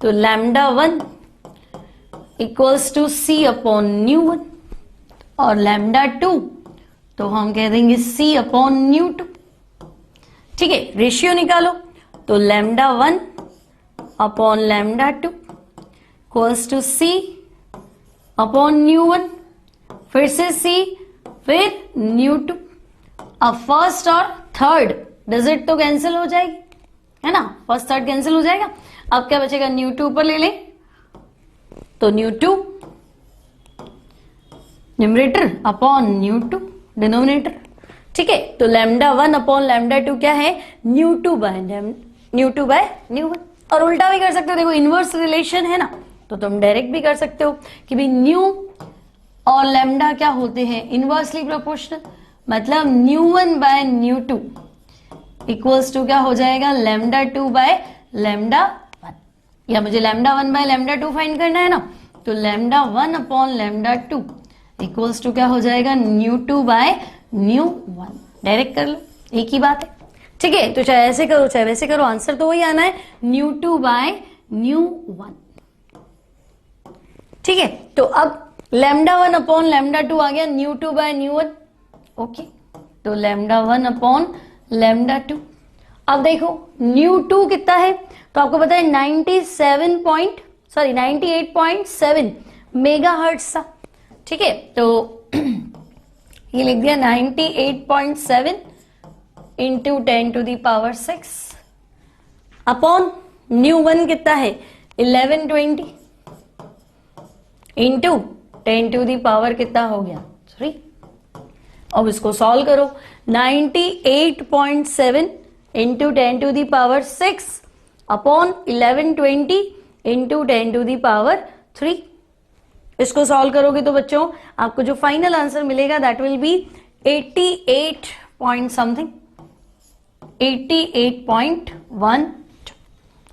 तो lambda 1 equals to C upon nu 1 और लैम्डा 2 तो हम कह देंगे सी अपॉन न्यू 2। ठीक है, रेशियो निकालो, तो lambda 1 upon lambda 2 equals to C upon nu 1, फिर से सी फिर न्यू 2। अब फर्स्ट और थर्ड डिजिट तो कैंसिल हो जाएगी है ना, फर्स्ट थर्ड कैंसिल हो जाएगा। अब क्या बचेगा न्यू 2 ऊपर ले ले, तो new 2 numerator upon new 2 denominator. ठीक है, तो लैम्डा 1 अपॉन लैम्डा 2 क्या है न्यू 2 बाय न्यू 1। और उल्टा भी कर सकते हो, देखो इनवर्स रिलेशन है ना, तो तुम डायरेक्ट भी कर सकते हो कि भाई न्यू और लैम्डा क्या होते हैं इनवर्सली प्रोपोर्शनल, मतलब nu 1 by nu 2 equals to क्या हो जाएगा लैम्डा 2 बाय लैम्डा 1, या मुझे लैम्डा 1 बाय लैम्डा 2 फाइंड करना है ना, तो lambda 1 upon lambda 2 equals to क्या हो जाएगा न्यू 2 बाय न्यू 1। डायरेक्ट कर लो, एक ही बात है। ठीक है, तो चाहे ऐसे करो चाहे वैसे करो, आंसर तो वही आना है न्यू 2 बाय न्यू 1। ठीक है, तो अब लैम्डा 1 अपॉन लैम्डा 2 आ गया न्यू 2 बाय न्यू 1। ओके, तो लैम्डा 1 अपॉन लैम्डा 2। अब देखो न्यू 2 कितना है, तो आपको पता है 98.7 मेगा हर्ट्ज था। ठीक है, तो ये लिख दिया 98.7 into 10 to the power 6 upon nu 1 कितना है 1120 इंटू 10 टू दी पावर कितना हो गया 3। अब इसको सॉल्व करो, 98.7 into 10 to the power 6 upon 1120 into 10 to the power 3। इसको सॉल्व करोगे तो बच्चों आपको जो फाइनल आंसर मिलेगा that will be 88 point something, 88.1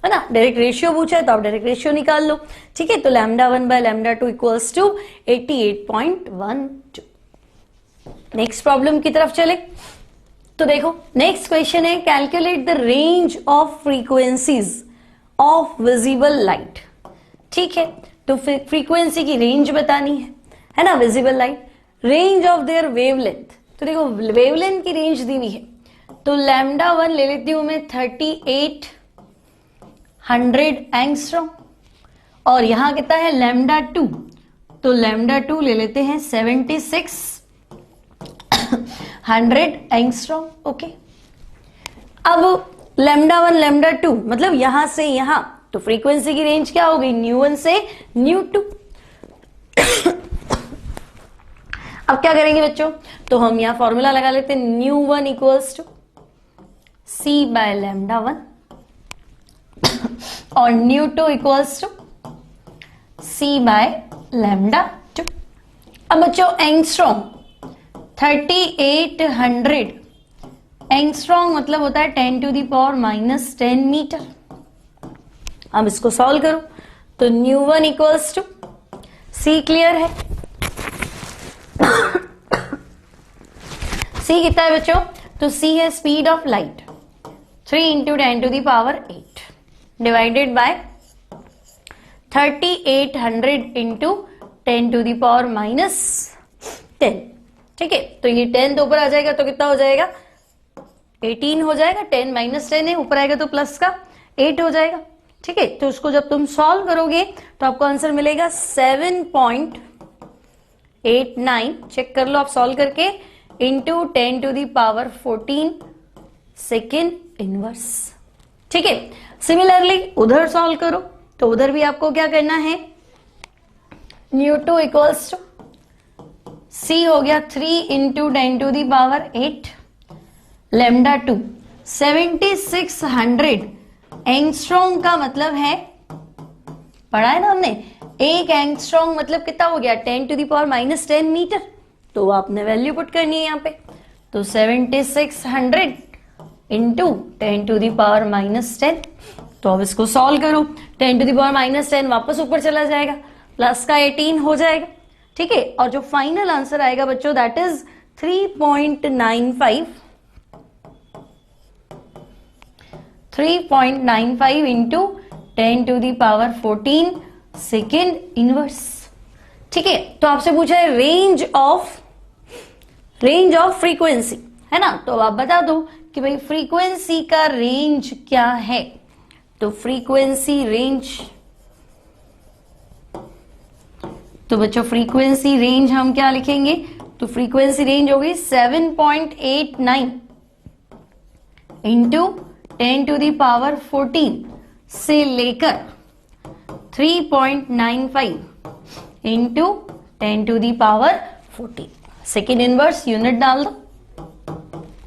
है ना। डायरेक्ट रेशियो पूछा है तो आप डायरेक्ट रेशियो निकाल लो। ठीक है, तो lambda 1 by lambda 2 equals to 88.12। Next problem की तरफ चले तो देखो नेक्स्ट क्वेश्चन है calculate the range of frequencies of visible light. ठीक है, तो फ्रीक्वेंसी की रेंज बतानी है ना, visible light, range of their wavelength. तो देखो वेवलेंथ की रेंज दी हुई है, तो लैम्डा 1 ले लेती हूं मैं 3800 एंगस्ट्रॉम और यहां कितना है लैम्डा 2, तो लैम्डा 2 ले लेते हैं 7600 एंगस्ट्रॉम। ओके, अब लैम्डा 1 लैम्डा 2 मतलब यहां से यहां तो फ्रीक्वेंसी की रेंज क्या हो गई, न्यू1 से न्यू2। अब क्या करेंगे बच्चों, तो हम यहां फॉर्मूला लगा लेते हैं, nu one equals to C by lambda 1 और nu two equals to C by lambda 2। अब बच्चों एंगस्ट्रॉम 3800 एंगस्ट्रॉम मतलब होता है 10⁻⁻10 मीटर। अब इसको सॉल्व करो तो न्यू1 इक्वल्स टू सी, क्लियर है, सी कितना है बच्चों, तो सी है speed of light 3 × 10⁸ divided by 3800 × 10⁻10। ठीक है, तो ये 10 तो ऊपर आ जाएगा तो कितना हो जाएगा, 18 हो जाएगा, 10 - 10 है, ऊपर आएगा तो प्लस का 8 हो जाएगा। ठीक है, तो उसको जब तुम सॉल्व करोगे तो आपको आंसर मिलेगा 7.89, चेक कर लो आप सॉल्व करके, इंटू 10⁻14 सेकेंड इनवर्स। ठीक है, सिमिलरली उधर सॉल्व करो तो उधर भी आपको क्या करना है, न्यू2 इक्वल्स टू सी हो गया 3 × 10⁸, लैम्डा 2 7600 एंगस्ट्रॉम का मतलब है, पढ़ा है ना हमने, एक एंगस्ट्रॉम मतलब कितना हो गया 10⁻10 मीटर, तो आपने वैल्यू पुट करनी है यहाँ पे, तो 7600 × 10⁻10। तो अब इसको सॉल्व करो, 10⁻10 वापस ऊपर चला जाएगा, प्लस का 18 हो जाएगा। ठीक है, और जो फाइनल आंसर आएगा बच्चों दैट इज 3.95 × 10⁻14 सेकेंड इनवर्स। ठीक है, तो आपसे पूछा है रेंज ऑफ फ्रीक्वेंसी, है ना, तो अब आप बता दो कि भाई फ्रीक्वेंसी का रेंज क्या है, तो फ्रीक्वेंसी रेंज, तो बच्चों फ्रीक्वेंसी रेंज हम क्या लिखेंगे, तो फ्रीक्वेंसी रेंज होगी 7.89 × 10⁻14 से लेकर 3.95 × 10⁻14 सेकेंड इनवर्स, यूनिट डाल दो,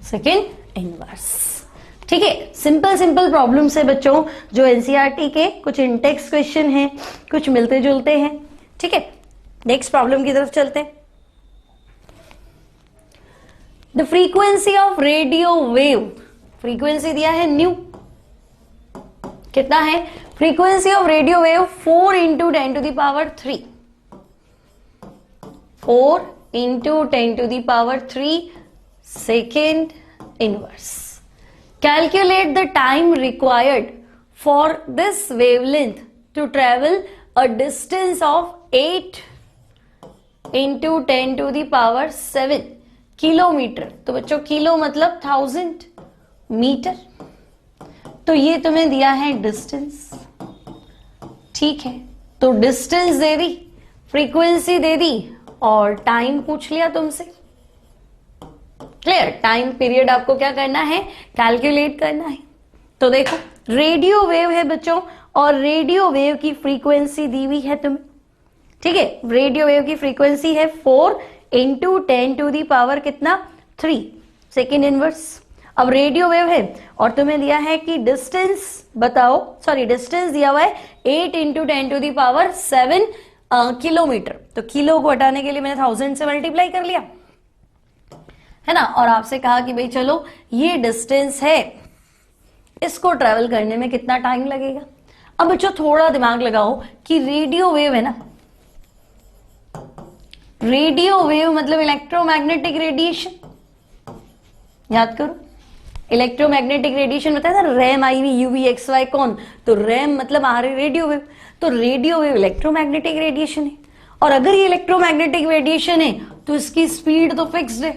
सेकेंड इनवर्स। ठीक है, सिंपल प्रॉब्लम से बच्चों जो एनसीईआरटी के कुछ इंटेक्स क्वेश्चन हैं, कुछ मिलते जुलते हैं। ठीक है, नेक्स्ट प्रॉब्लम की तरफ चलते हैं। The frequency of radio wave, frequency दिया है न्यू, कितना है, frequency of radio wave 4 × 10⁻3 4 × 10⁻3 second inverse. Calculate the time required for this wavelength to travel a distance of 8 × 10⁻7 kilometre. तो बच्चों किलो मतलब 1000 मीटर, तो ये तुम्हें दिया है डिस्टेंस। ठीक है, तो डिस्टेंस दे दी, फ्रीक्वेंसी दे दी और टाइम पूछ लिया तुमसे। क्लियर, टाइम पीरियड आपको क्या करना है, कैलकुलेट करना है। तो देखो रेडियो वेव है बच्चों, और रेडियो वेव की फ्रीक्वेंसी दी हुई है तुम्हें। ठीक है, रेडियो वेव की फ्रीक्वेंसी है 4 × 10⁻³ कितना 3 सेकेंड इनवर्स। अब रेडियो वेव है और तुम्हें दिया है कि डिस्टेंस बताओ, सॉरी डिस्टेंस दिया हुआ है 8 × 10⁻7 किलोमीटर, तो किलो को हटाने के लिए मैंने 1000 से मल्टीप्लाई कर लिया, है ना, और आपसे कहा कि भाई चलो ये डिस्टेंस है, इसको ट्रेवल करने में कितना टाइम लगेगा। अब बच्चों थोड़ा दिमाग लगाओ कि रेडियो वेव है ना, रेडियो वेव मतलब इलेक्ट्रोमैग्नेटिक रेडिएशन, याद करो इलेक्ट्रोमैग्नेटिक रेडिएशन बताया था, रैम आईवी यूवी एक्सवाई कौन, तो रैम मतलब आ रही रेडियो वेव, तो रेडियो वेव इलेक्ट्रोमैग्नेटिक रेडिएशन है, और अगर ये इलेक्ट्रोमैग्नेटिक रेडिएशन है तो इसकी स्पीड तो फिक्स्ड है,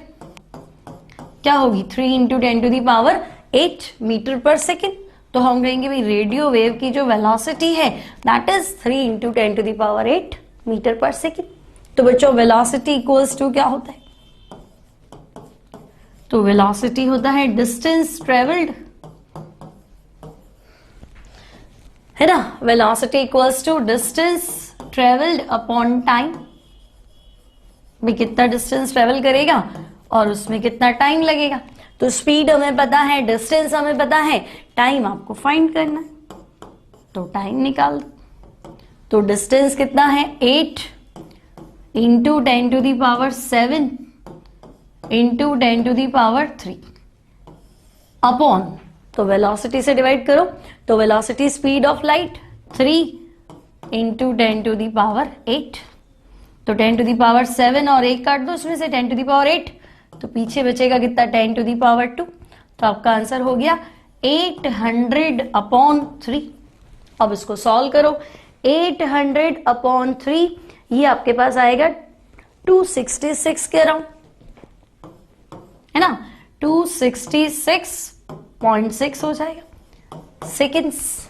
क्या होगी 3 × 10⁸ मीटर पर सेकेंड। तो हम कहेंगे भाई रेडियो वेव की जो वेलोसिटी है दैट इज 3 × 10⁸ मीटर पर सेकेंड। तो बच्चों वेलोसिटी इक्वल्स टू क्या होता है, तो वेलोसिटी होता है डिस्टेंस ट्रेवल्ड, है ना। Velocity equals to distance travelled upon time, भी कितना डिस्टेंस ट्रेवल करेगा और उसमें कितना टाइम लगेगा। तो स्पीड हमें पता है, डिस्टेंस हमें पता है, टाइम आपको फाइंड करना है, तो टाइम निकाल दो। तो डिस्टेंस कितना है 8 into 10 to the power 7 into 10 to the power 3 upon, तो वेलोसिटी से डिवाइड करो, तो velocity speed of light 3 into 10 to the power 8, तो 10 टू दी पावर 7 और 1 काट दो उसमें से 10 टू दी पावर 8, तो पीछे बचेगा कितना 10 टू दी पावर 2, तो आपका आंसर हो गया 800 अपॉन 3। अब इसको सॉल्व करो, 800 अपॉन 3 ये आपके पास आएगा 266 के अराउंड, है ना, 266.6 हो जाएगा सेकेंड्स।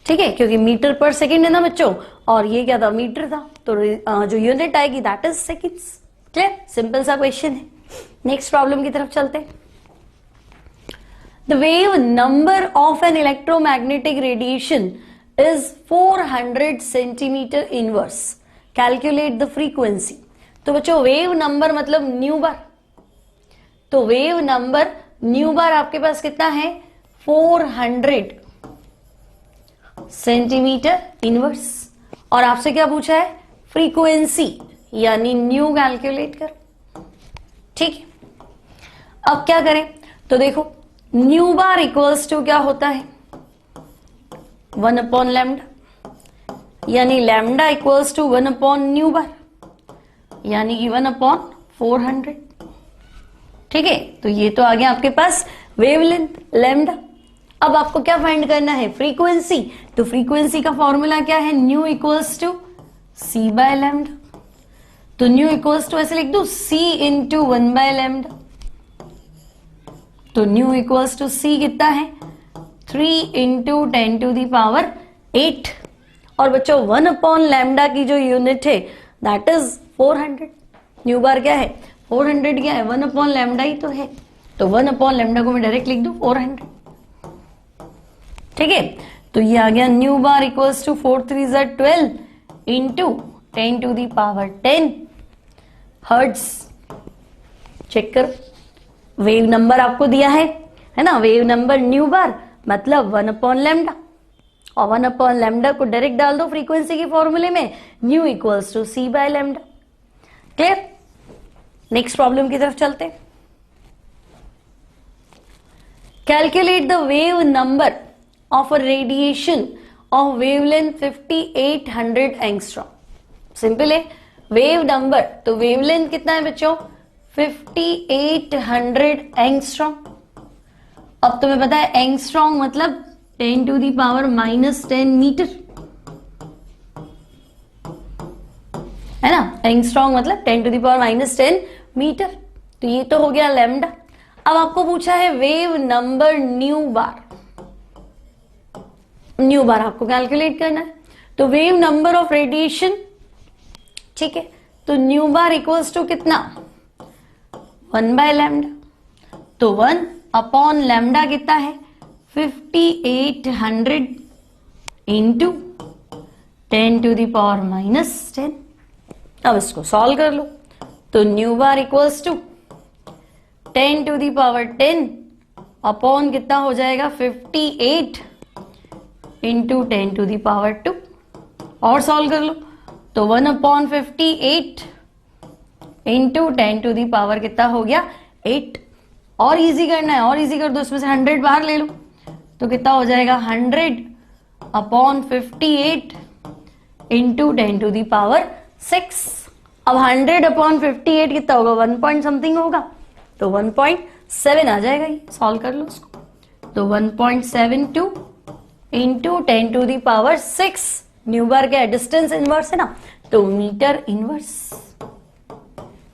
ठीक है, क्योंकि मीटर पर सेकेंड है ना बच्चों, और ये क्या था मीटर था, तो जो यूनिट आएगी that is seconds. Clear, simple सा क्वेश्चन है। नेक्स्ट प्रॉब्लम की तरफ चलते हैं। The wave number of an electromagnetic radiation is 400 centimetre inverse, calculate the frequency. तो बच्चों वेव नंबर मतलब न्यू बार, तो वेव नंबर न्यू बार आपके पास कितना है 400 सेंटीमीटर इनवर्स, और आपसे क्या पूछा है फ्रीक्वेंसी यानी न्यू कैलकुलेट करो। ठीक है, अब क्या करें, तो देखो न्यू बार इक्वल्स टू क्या होता है 1 अपॉन लैम्डा, यानी lambda equals to 1 upon nu bar, यानी कि 1 अपॉन 400। ठीक है, तो ये तो आ गया आपके पास वेवलेंथ लैम्डा। अब आपको क्या फाइंड करना है फ्रीक्वेंसी, तो फ्रीक्वेंसी का फॉर्मूला क्या है nu equals to C by lambda, तो न्यू इक्वल्स टू ऐसे लिख दू सी इंटू 1 बाय लैम्डा, तो न्यू इक्वल्स टू सी कितना है 3 इंटू 10 टू दी पावर 8, और बच्चों 1 अपॉन लैम्डा की जो यूनिट है दैट इज 400। न्यू बार क्या है 400, क्या है 1 अपॉन लैम्डा ही तो है, तो 1 अपॉन लैम्डा को मैं डायरेक्ट लिख दूं 400। ठीक है, तो ये आ गया nu bar equals to 4 3 12 into 10 to the power 10 hertz. Check करो, वेव नंबर आपको दिया है ना, वेव नंबर न्यू बार मतलब 1 अपॉन लैम्डा, और 1 अपॉन लैम्डा को डायरेक्ट डाल दो फ्रीक्वेंसी के फॉर्मूले में, nu equals to C by lambda. Clear, next problem की तरफ चलते हैं। Calculate the wave number of a radiation of wavelength 5800 angstrom. Simple है, वेव नंबर, तो वेवलेंथ कितना है बच्चों 5800 एंगस्ट्रॉम। अब तुम्हें पता है एंगस्ट्रॉम मतलब 10 टू दी पावर -10 मीटर, है ना, एंगस्ट्रॉम मतलब 10 टू दी पावर -10 मीटर, तो ये तो हो गया लैम्डा। अब आपको पूछा है वेव नंबर न्यू बार, न्यू बार आपको कैलकुलेट करना है, तो वेव नंबर ऑफ रेडिएशन, ठीक है, तो न्यू बार इक्वल्स टू कितना 1 बाय लैम्डा, तो 1 अपॉन लैम्डा कितना है 5800 इंटू 10 टू दी पावर -10। अब इसको सॉल्व कर लो, तो nu bar equals to 10 to the power 10 upon कितना हो जाएगा 58 इंटू 10 टू दी पावर 2, और सॉल्व कर लो, तो 1 upon 58 into 10 to the power कितना हो गया 8, और इजी करना है, और इजी कर दो, इसमें से 100 बाहर ले लो, तो कितना हो जाएगा 100 upon 58 into 10 to the power 6। अब 100 अपॉन 58 कितना होगा 1 पॉइंट समथिंग होगा, तो 1.7 आ जाएगा, ये सॉल्व कर लो उसको, तो 1.72 into 10 to the power 6, nu bar क्या है डिस्टेंस इनवर्स है ना, तो मीटर इनवर्स।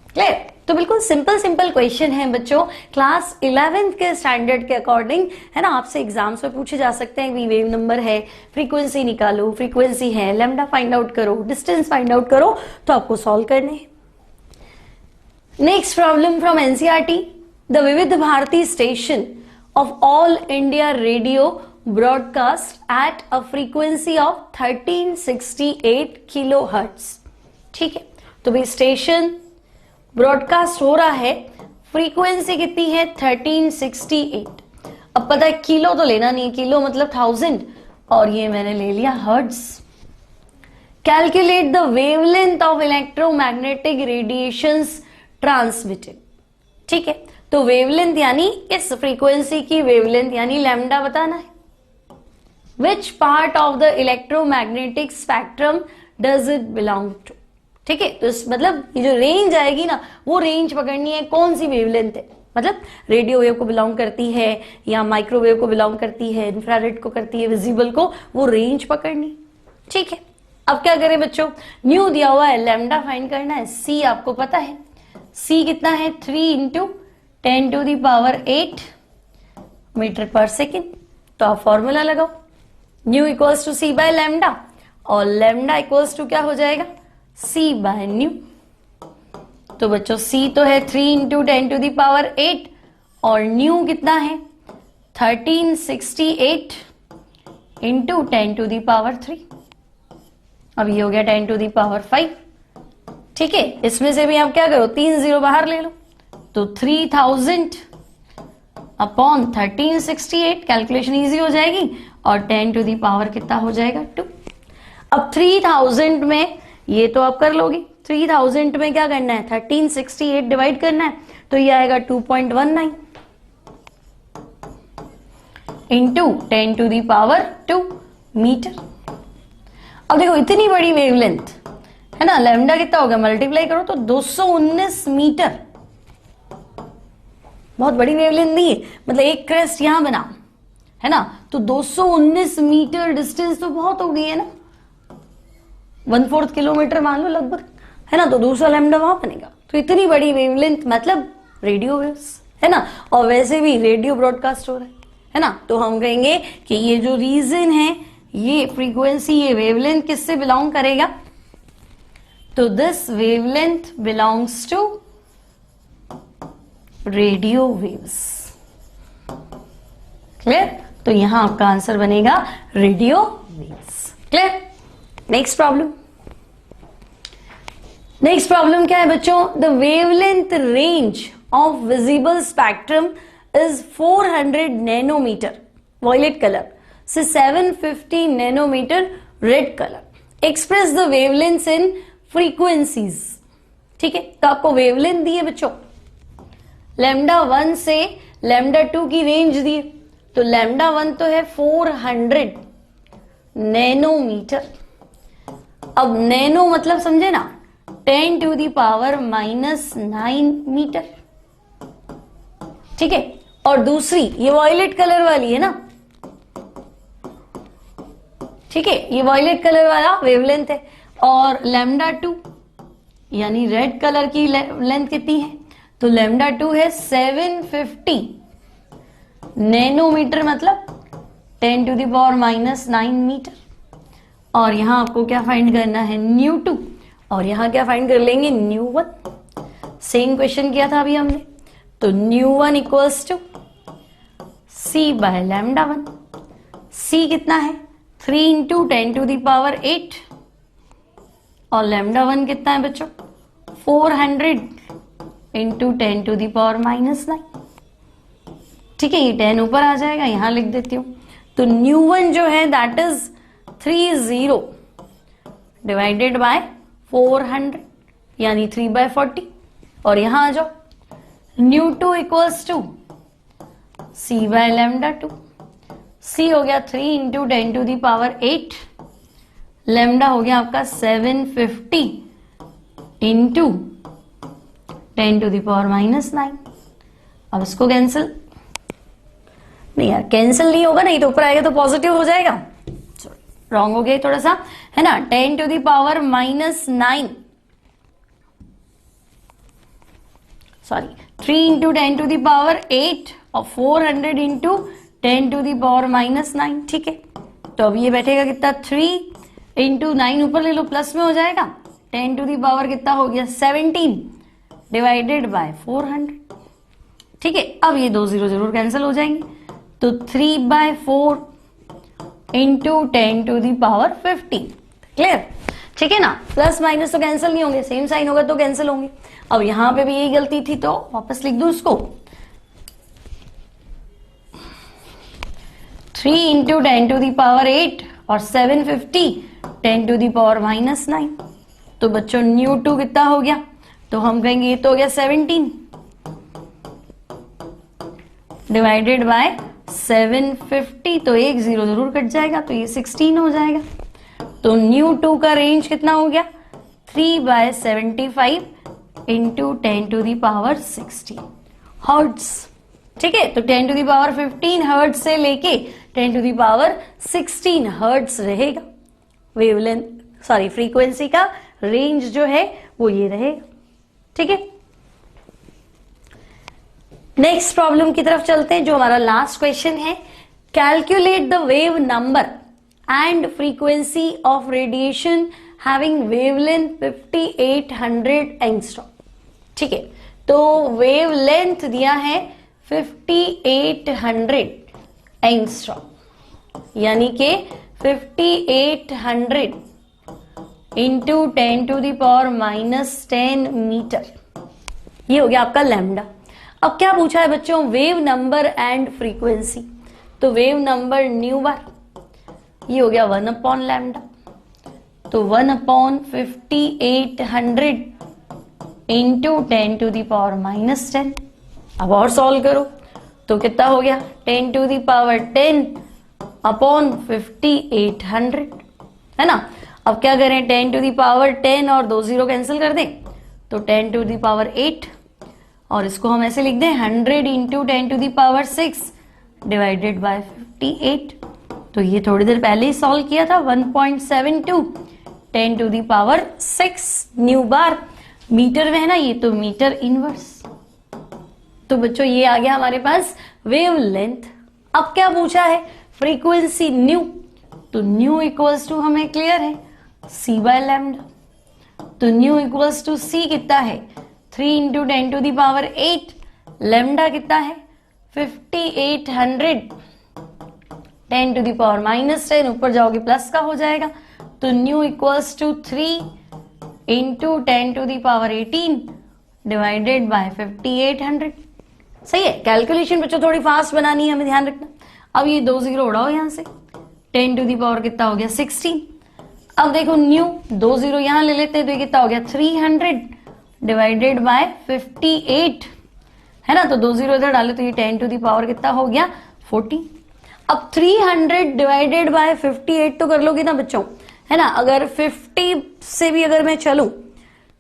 क्लियर, तो बिल्कुल सिंपल सिंपल क्वेश्चन है बच्चों, क्लास 11th के स्टैंडर्ड के अकॉर्डिंग, है ना, आपसे एग्जाम्स में पूछे जा सकते हैं। वेव नंबर है, फ्रीक्वेंसी निकालो, फ्रीक्वेंसी है, लैम्डा फाइंड आउट करो, डिस्टेंस फाइंड आउट करो, तो आपको सॉल्व करने हैं। Next problem from NCERT, the Vividh Bharati station of all India radio broadcast at a frequency of 1368 kilohertz. ठीक है, तो भाई स्टेशन ब्रॉडकास्ट हो रहा है, फ्रीक्वेंसी कितनी है 1368। अब पता है किलो तो लेना नहीं, किलो मतलब 1000 और ये मैंने ले लिया hertz. Calculate the wavelength of electromagnetic radiations transmitted. ठीक है, तो वेवलेंथ यानी इस फ्रीक्वेंसी की वेवलेंथ यानी लैम्डा बताना है। Which part of the electromagnetic spectrum does it belong to. ठीक है, तो मतलब ये जो रेंज आएगी ना, वो रेंज पकड़नी है कौन सी वेवलेंथ है, मतलब रेडियो वेव को बिलोंग करती है या माइक्रोवेव को बिलोंग करती है, इंफ्रारेड को करती है, विजिबल को, वो रेंज पकड़नी। ठीक है, अब क्या करें बच्चों, न्यू दिया हुआ है, लैम्डा फाइंड करना है। सी आपको पता है, सी कितना है 3 इंटू 10⁸ मीटर पर सेकेंड। तो आप फॉर्मूला लगाओ, nu equals to C by lambda और लैम्डा इक्वल्स टू क्या हो जाएगा सी बाय न्यू। तो बच्चों सी तो है 3 इंटू 10⁸ और न्यू कितना है 1368 इंटू 10⁻3। अब ये हो गया 10⁵। ठीक है, इसमें से भी आप क्या करो 3 0 बाहर ले लो, तो 3000 अपॉन 1368, कैलकुलेशन इजी हो जाएगी और 10⁻ कितना हो जाएगा 2। अब 3000 में ये तो आप कर लोगे, 3000 में क्या करना है 1368 डिवाइड करना है, तो ये आएगा 2.19 इंटू 10⁻2 मीटर। अब देखो इतनी बड़ी वेवलेंथ है ना, लैम्डा कितना होगा मल्टीप्लाई करो तो 219 मीटर। बहुत बड़ी वेवलेंथ नहीं है, मतलब एक क्रेस्ट यहां बना है ना, तो 219 मीटर डिस्टेंस तो बहुत हो गई है ना, 1/4 किलोमीटर मान लो लगभग, है ना, तो दूसरा लैम्डा वहां बनेगा। तो इतनी बड़ी वेवलेंथ मतलब रेडियो वेव्स है ना, और वैसे भी रेडियो ब्रॉडकास्ट हो रहा है ना, तो हम कहेंगे कि ये जो रीजन है, ये फ्रीक्वेंसी, ये वेवलेंथ किससे बिलोंग करेगा, तो this wavelength belongs to radio waves. Clear, तो यहां आपका आंसर बनेगा radio waves. Clear, next problem. Next problem क्या है बच्चों, the wavelength range of visible spectrum is 400 nanometre violet colour से 750 nanometre red colour. Express the wavelength in frequencies. ठीक है, तो आपको वेवलेंथ दी है बच्चों, लैम्डा 1 से लैम्डा 2 की रेंज दी है, तो लैम्डा 1 तो है 400 नैनोमीटर। अब नैनो मतलब समझे ना 10⁻⁻9 मीटर। ठीक है, और दूसरी ये वॉयलेट कलर वाली है ना, ठीक है, ये वॉयलेट कलर वाला वेवलेंथ है, और लैम्डा 2 यानी रेड कलर की लेंथ कितनी है, तो लैम्डा 2 है 750 नैनोमीटर, मतलब 10⁻⁻9 मीटर। और यहां आपको क्या फाइंड करना है न्यू 2, और यहां क्या फाइंड कर लेंगे न्यू 1। सेम क्वेश्चन किया था अभी हमने, तो nu 1 equals to C by lambda 1। C कितना है 3 इंटू 10⁸, और लैम्डा 1 कितना है बच्चों 400 इंटू 10⁻⁻9। ठीक है, ये 10 ऊपर आ जाएगा, यहां लिख देती हूं। तो न्यू 1 जो है दैट इज 30 डिवाइडेड बाय 400 यानी 3/40, और यहां आ जाओ nu 2 equals to C by lambda 2। C हो गया 3 इंटू 10⁸, लैम्डा हो गया आपका 750 इंटू 10⁻⁻9। अब इसको कैंसिल नहीं यार, कैंसिल नहीं होगा, नहीं तो ऊपर आएगा तो पॉजिटिव हो जाएगा, रॉन्ग हो गया थोड़ा सा, है ना। 10⁻⁻9 सॉरी 3 इंटू 10⁸ और 400 इंटू 10⁻⁻9। ठीक है, तो अब ये बैठेगा कितना 3 इंटू 9 ऊपर ले लो, प्लस में हो जाएगा 10⁻ कितना हो गया 17 डिवाइडेड बाय 400। ठीक है, अब ये 2 0 जरूर कैंसिल हो जाएंगे, तो 3/4 into 10 to the power 15। Clear? ठीक है ना, प्लस माइनस तो कैंसिल नहीं होंगे, सेम साइन होगा तो कैंसिल होंगे। अब यहां पे भी यही गलती थी तो वापस लिख दूं इसको, 3 इंटू 10 टू दी पावर 8 और 750 10 टू दी पावर -9। तो बच्चों न्यू टू कितना हो गया, तो हम कहेंगे ये तो हो गया 17 डिवाइडेड बाय 750, तो एक जीरो जरूर कट जाएगा तो ये 16 हो जाएगा। तो न्यू टू का रेंज कितना हो गया, 3/75 into 10 to the power 16 hertz. ठीक है, तो 10 टू दी पावर 15 हर्ट्ज से लेके 10 टू दी पावर 16 हर्ट्ज रहेगा वेवलेंथ, सॉरी फ्रीक्वेंसी का रेंज जो है वो ये रहेगा। ठीक है, नेक्स्ट प्रॉब्लम की तरफ चलते हैं जो हमारा लास्ट क्वेश्चन है। Calculate the wave number and frequency of radiation having wavelength 5800 angstrom. ठीक है, तो वेवलेंथ दिया है 5800 एंगस्ट्रॉम, यानी कि 5800 into 10 to the power -10 metre, ये हो गया आपका लैम्डा। अब क्या पूछा है बच्चों, वेव नंबर एंड फ्रीक्वेंसी। तो वेव नंबर न्यू बार, ये हो गया 1/लैम्डा, तो 1/5800 इंटू 10 टू दी पावर -10। अब और सॉल्व करो तो कितना हो गया, 10 टू दी पावर 10 अपॉन 5800, है ना। अब क्या करें, 10 टू दी पावर 10 और 2 जीरो कैंसिल कर दें तो 10 टू दी पावर 8, और इसको हम ऐसे लिख दें 100 into 10 to the power 6 divided by 58। तो ये थोड़ी देर पहले ही सॉल्व किया था, 1.72 10 to the power 6 nu bar. Metre में है ना ये, तो मीटर इनवर्स। तो बच्चों ये आ गया हमारे पास वेव लेंथ। अब क्या पूछा है, फ्रीक्वेंसी न्यू, तो न्यू इक्वल्स टू हमें क्लियर है c/लैम्डा, तो न्यू इक्वल्स टू c कितना है 3 into 10 to the power 8, lambda कितना है 5800 10 टू दी पावर -10, ऊपर जाओगे प्लस का हो जाएगा, तो nu equals to 3 into 10 to the power 18 divided by 5800। सही है, कैलकुलेशन बच्चों थोड़ी फास्ट बनानी है, हमें ध्यान रखना। अब ये 2 जीरो उड़ाओ यहां से, 10 टू दी पावर कितना हो गया 16। अब देखो न्यू 2 जीरो यहां ले लेते हैं तो ये कितना हो गया 300 डिवाइडेड बाय 58, है ना। तो 2 जीरो इधर डालो तो ये 10 टू दी पावर कितना हो गया 40। अब 300 डिवाइडेड बाय 58 तो कर लोगे ना बच्चों, है ना। अगर 50 से भी अगर मैं चलूं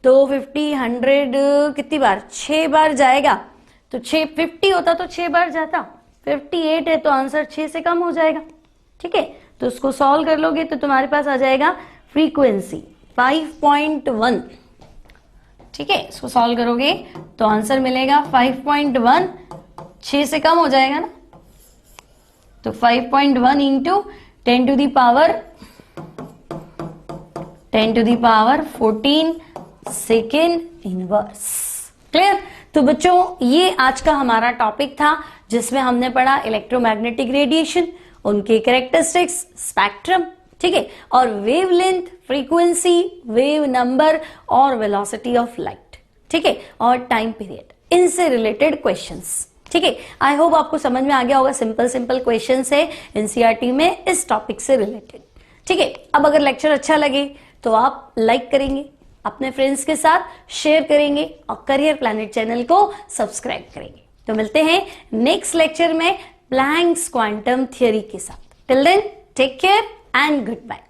तो 50 100 कितनी बार, 6 बार जाएगा, तो 50 होता तो 6 बार जाता, 58 है तो आंसर 6 से कम हो जाएगा। ठीक है, तो उसको सॉल्व कर लोगे तो तुम्हारे पास आ जाएगा फ्रीक्वेंसी 5.1। ठीक है, इसको सॉल्व करोगे तो आंसर मिलेगा 5.1, 6 से कम हो जाएगा ना, तो 5.1 into 10 to the power 14 second inverse. Clear? तो बच्चों ये आज का हमारा टॉपिक था जिसमें हमने पढ़ा इलेक्ट्रोमैग्नेटिक रेडिएशन, उनके कैरेक्टरिस्टिक्स, स्पेक्ट्रम, ठीक है, और वेवलेंथ, फ्रीक्वेंसी, वेव नंबर और वेलोसिटी ऑफ लाइट, ठीक है, और टाइम पीरियड, इनसे रिलेटेड क्वेश्चंस। ठीक है, आई होप आपको समझ में आ गया होगा। सिंपल सिंपल क्वेश्चंस है एनसीईआरटी में इस टॉपिक से रिलेटेड। ठीक है, अब अगर लेक्चर अच्छा लगे तो आप लाइक करेंगे, अपने फ्रेंड्स के साथ शेयर करेंगे और करियर प्लैनेट चैनल को सब्सक्राइब करेंगे। तो मिलते हैं नेक्स्ट लेक्चर में प्लैंक्स क्वांटम थियरी के साथ। Till then take care and good bye.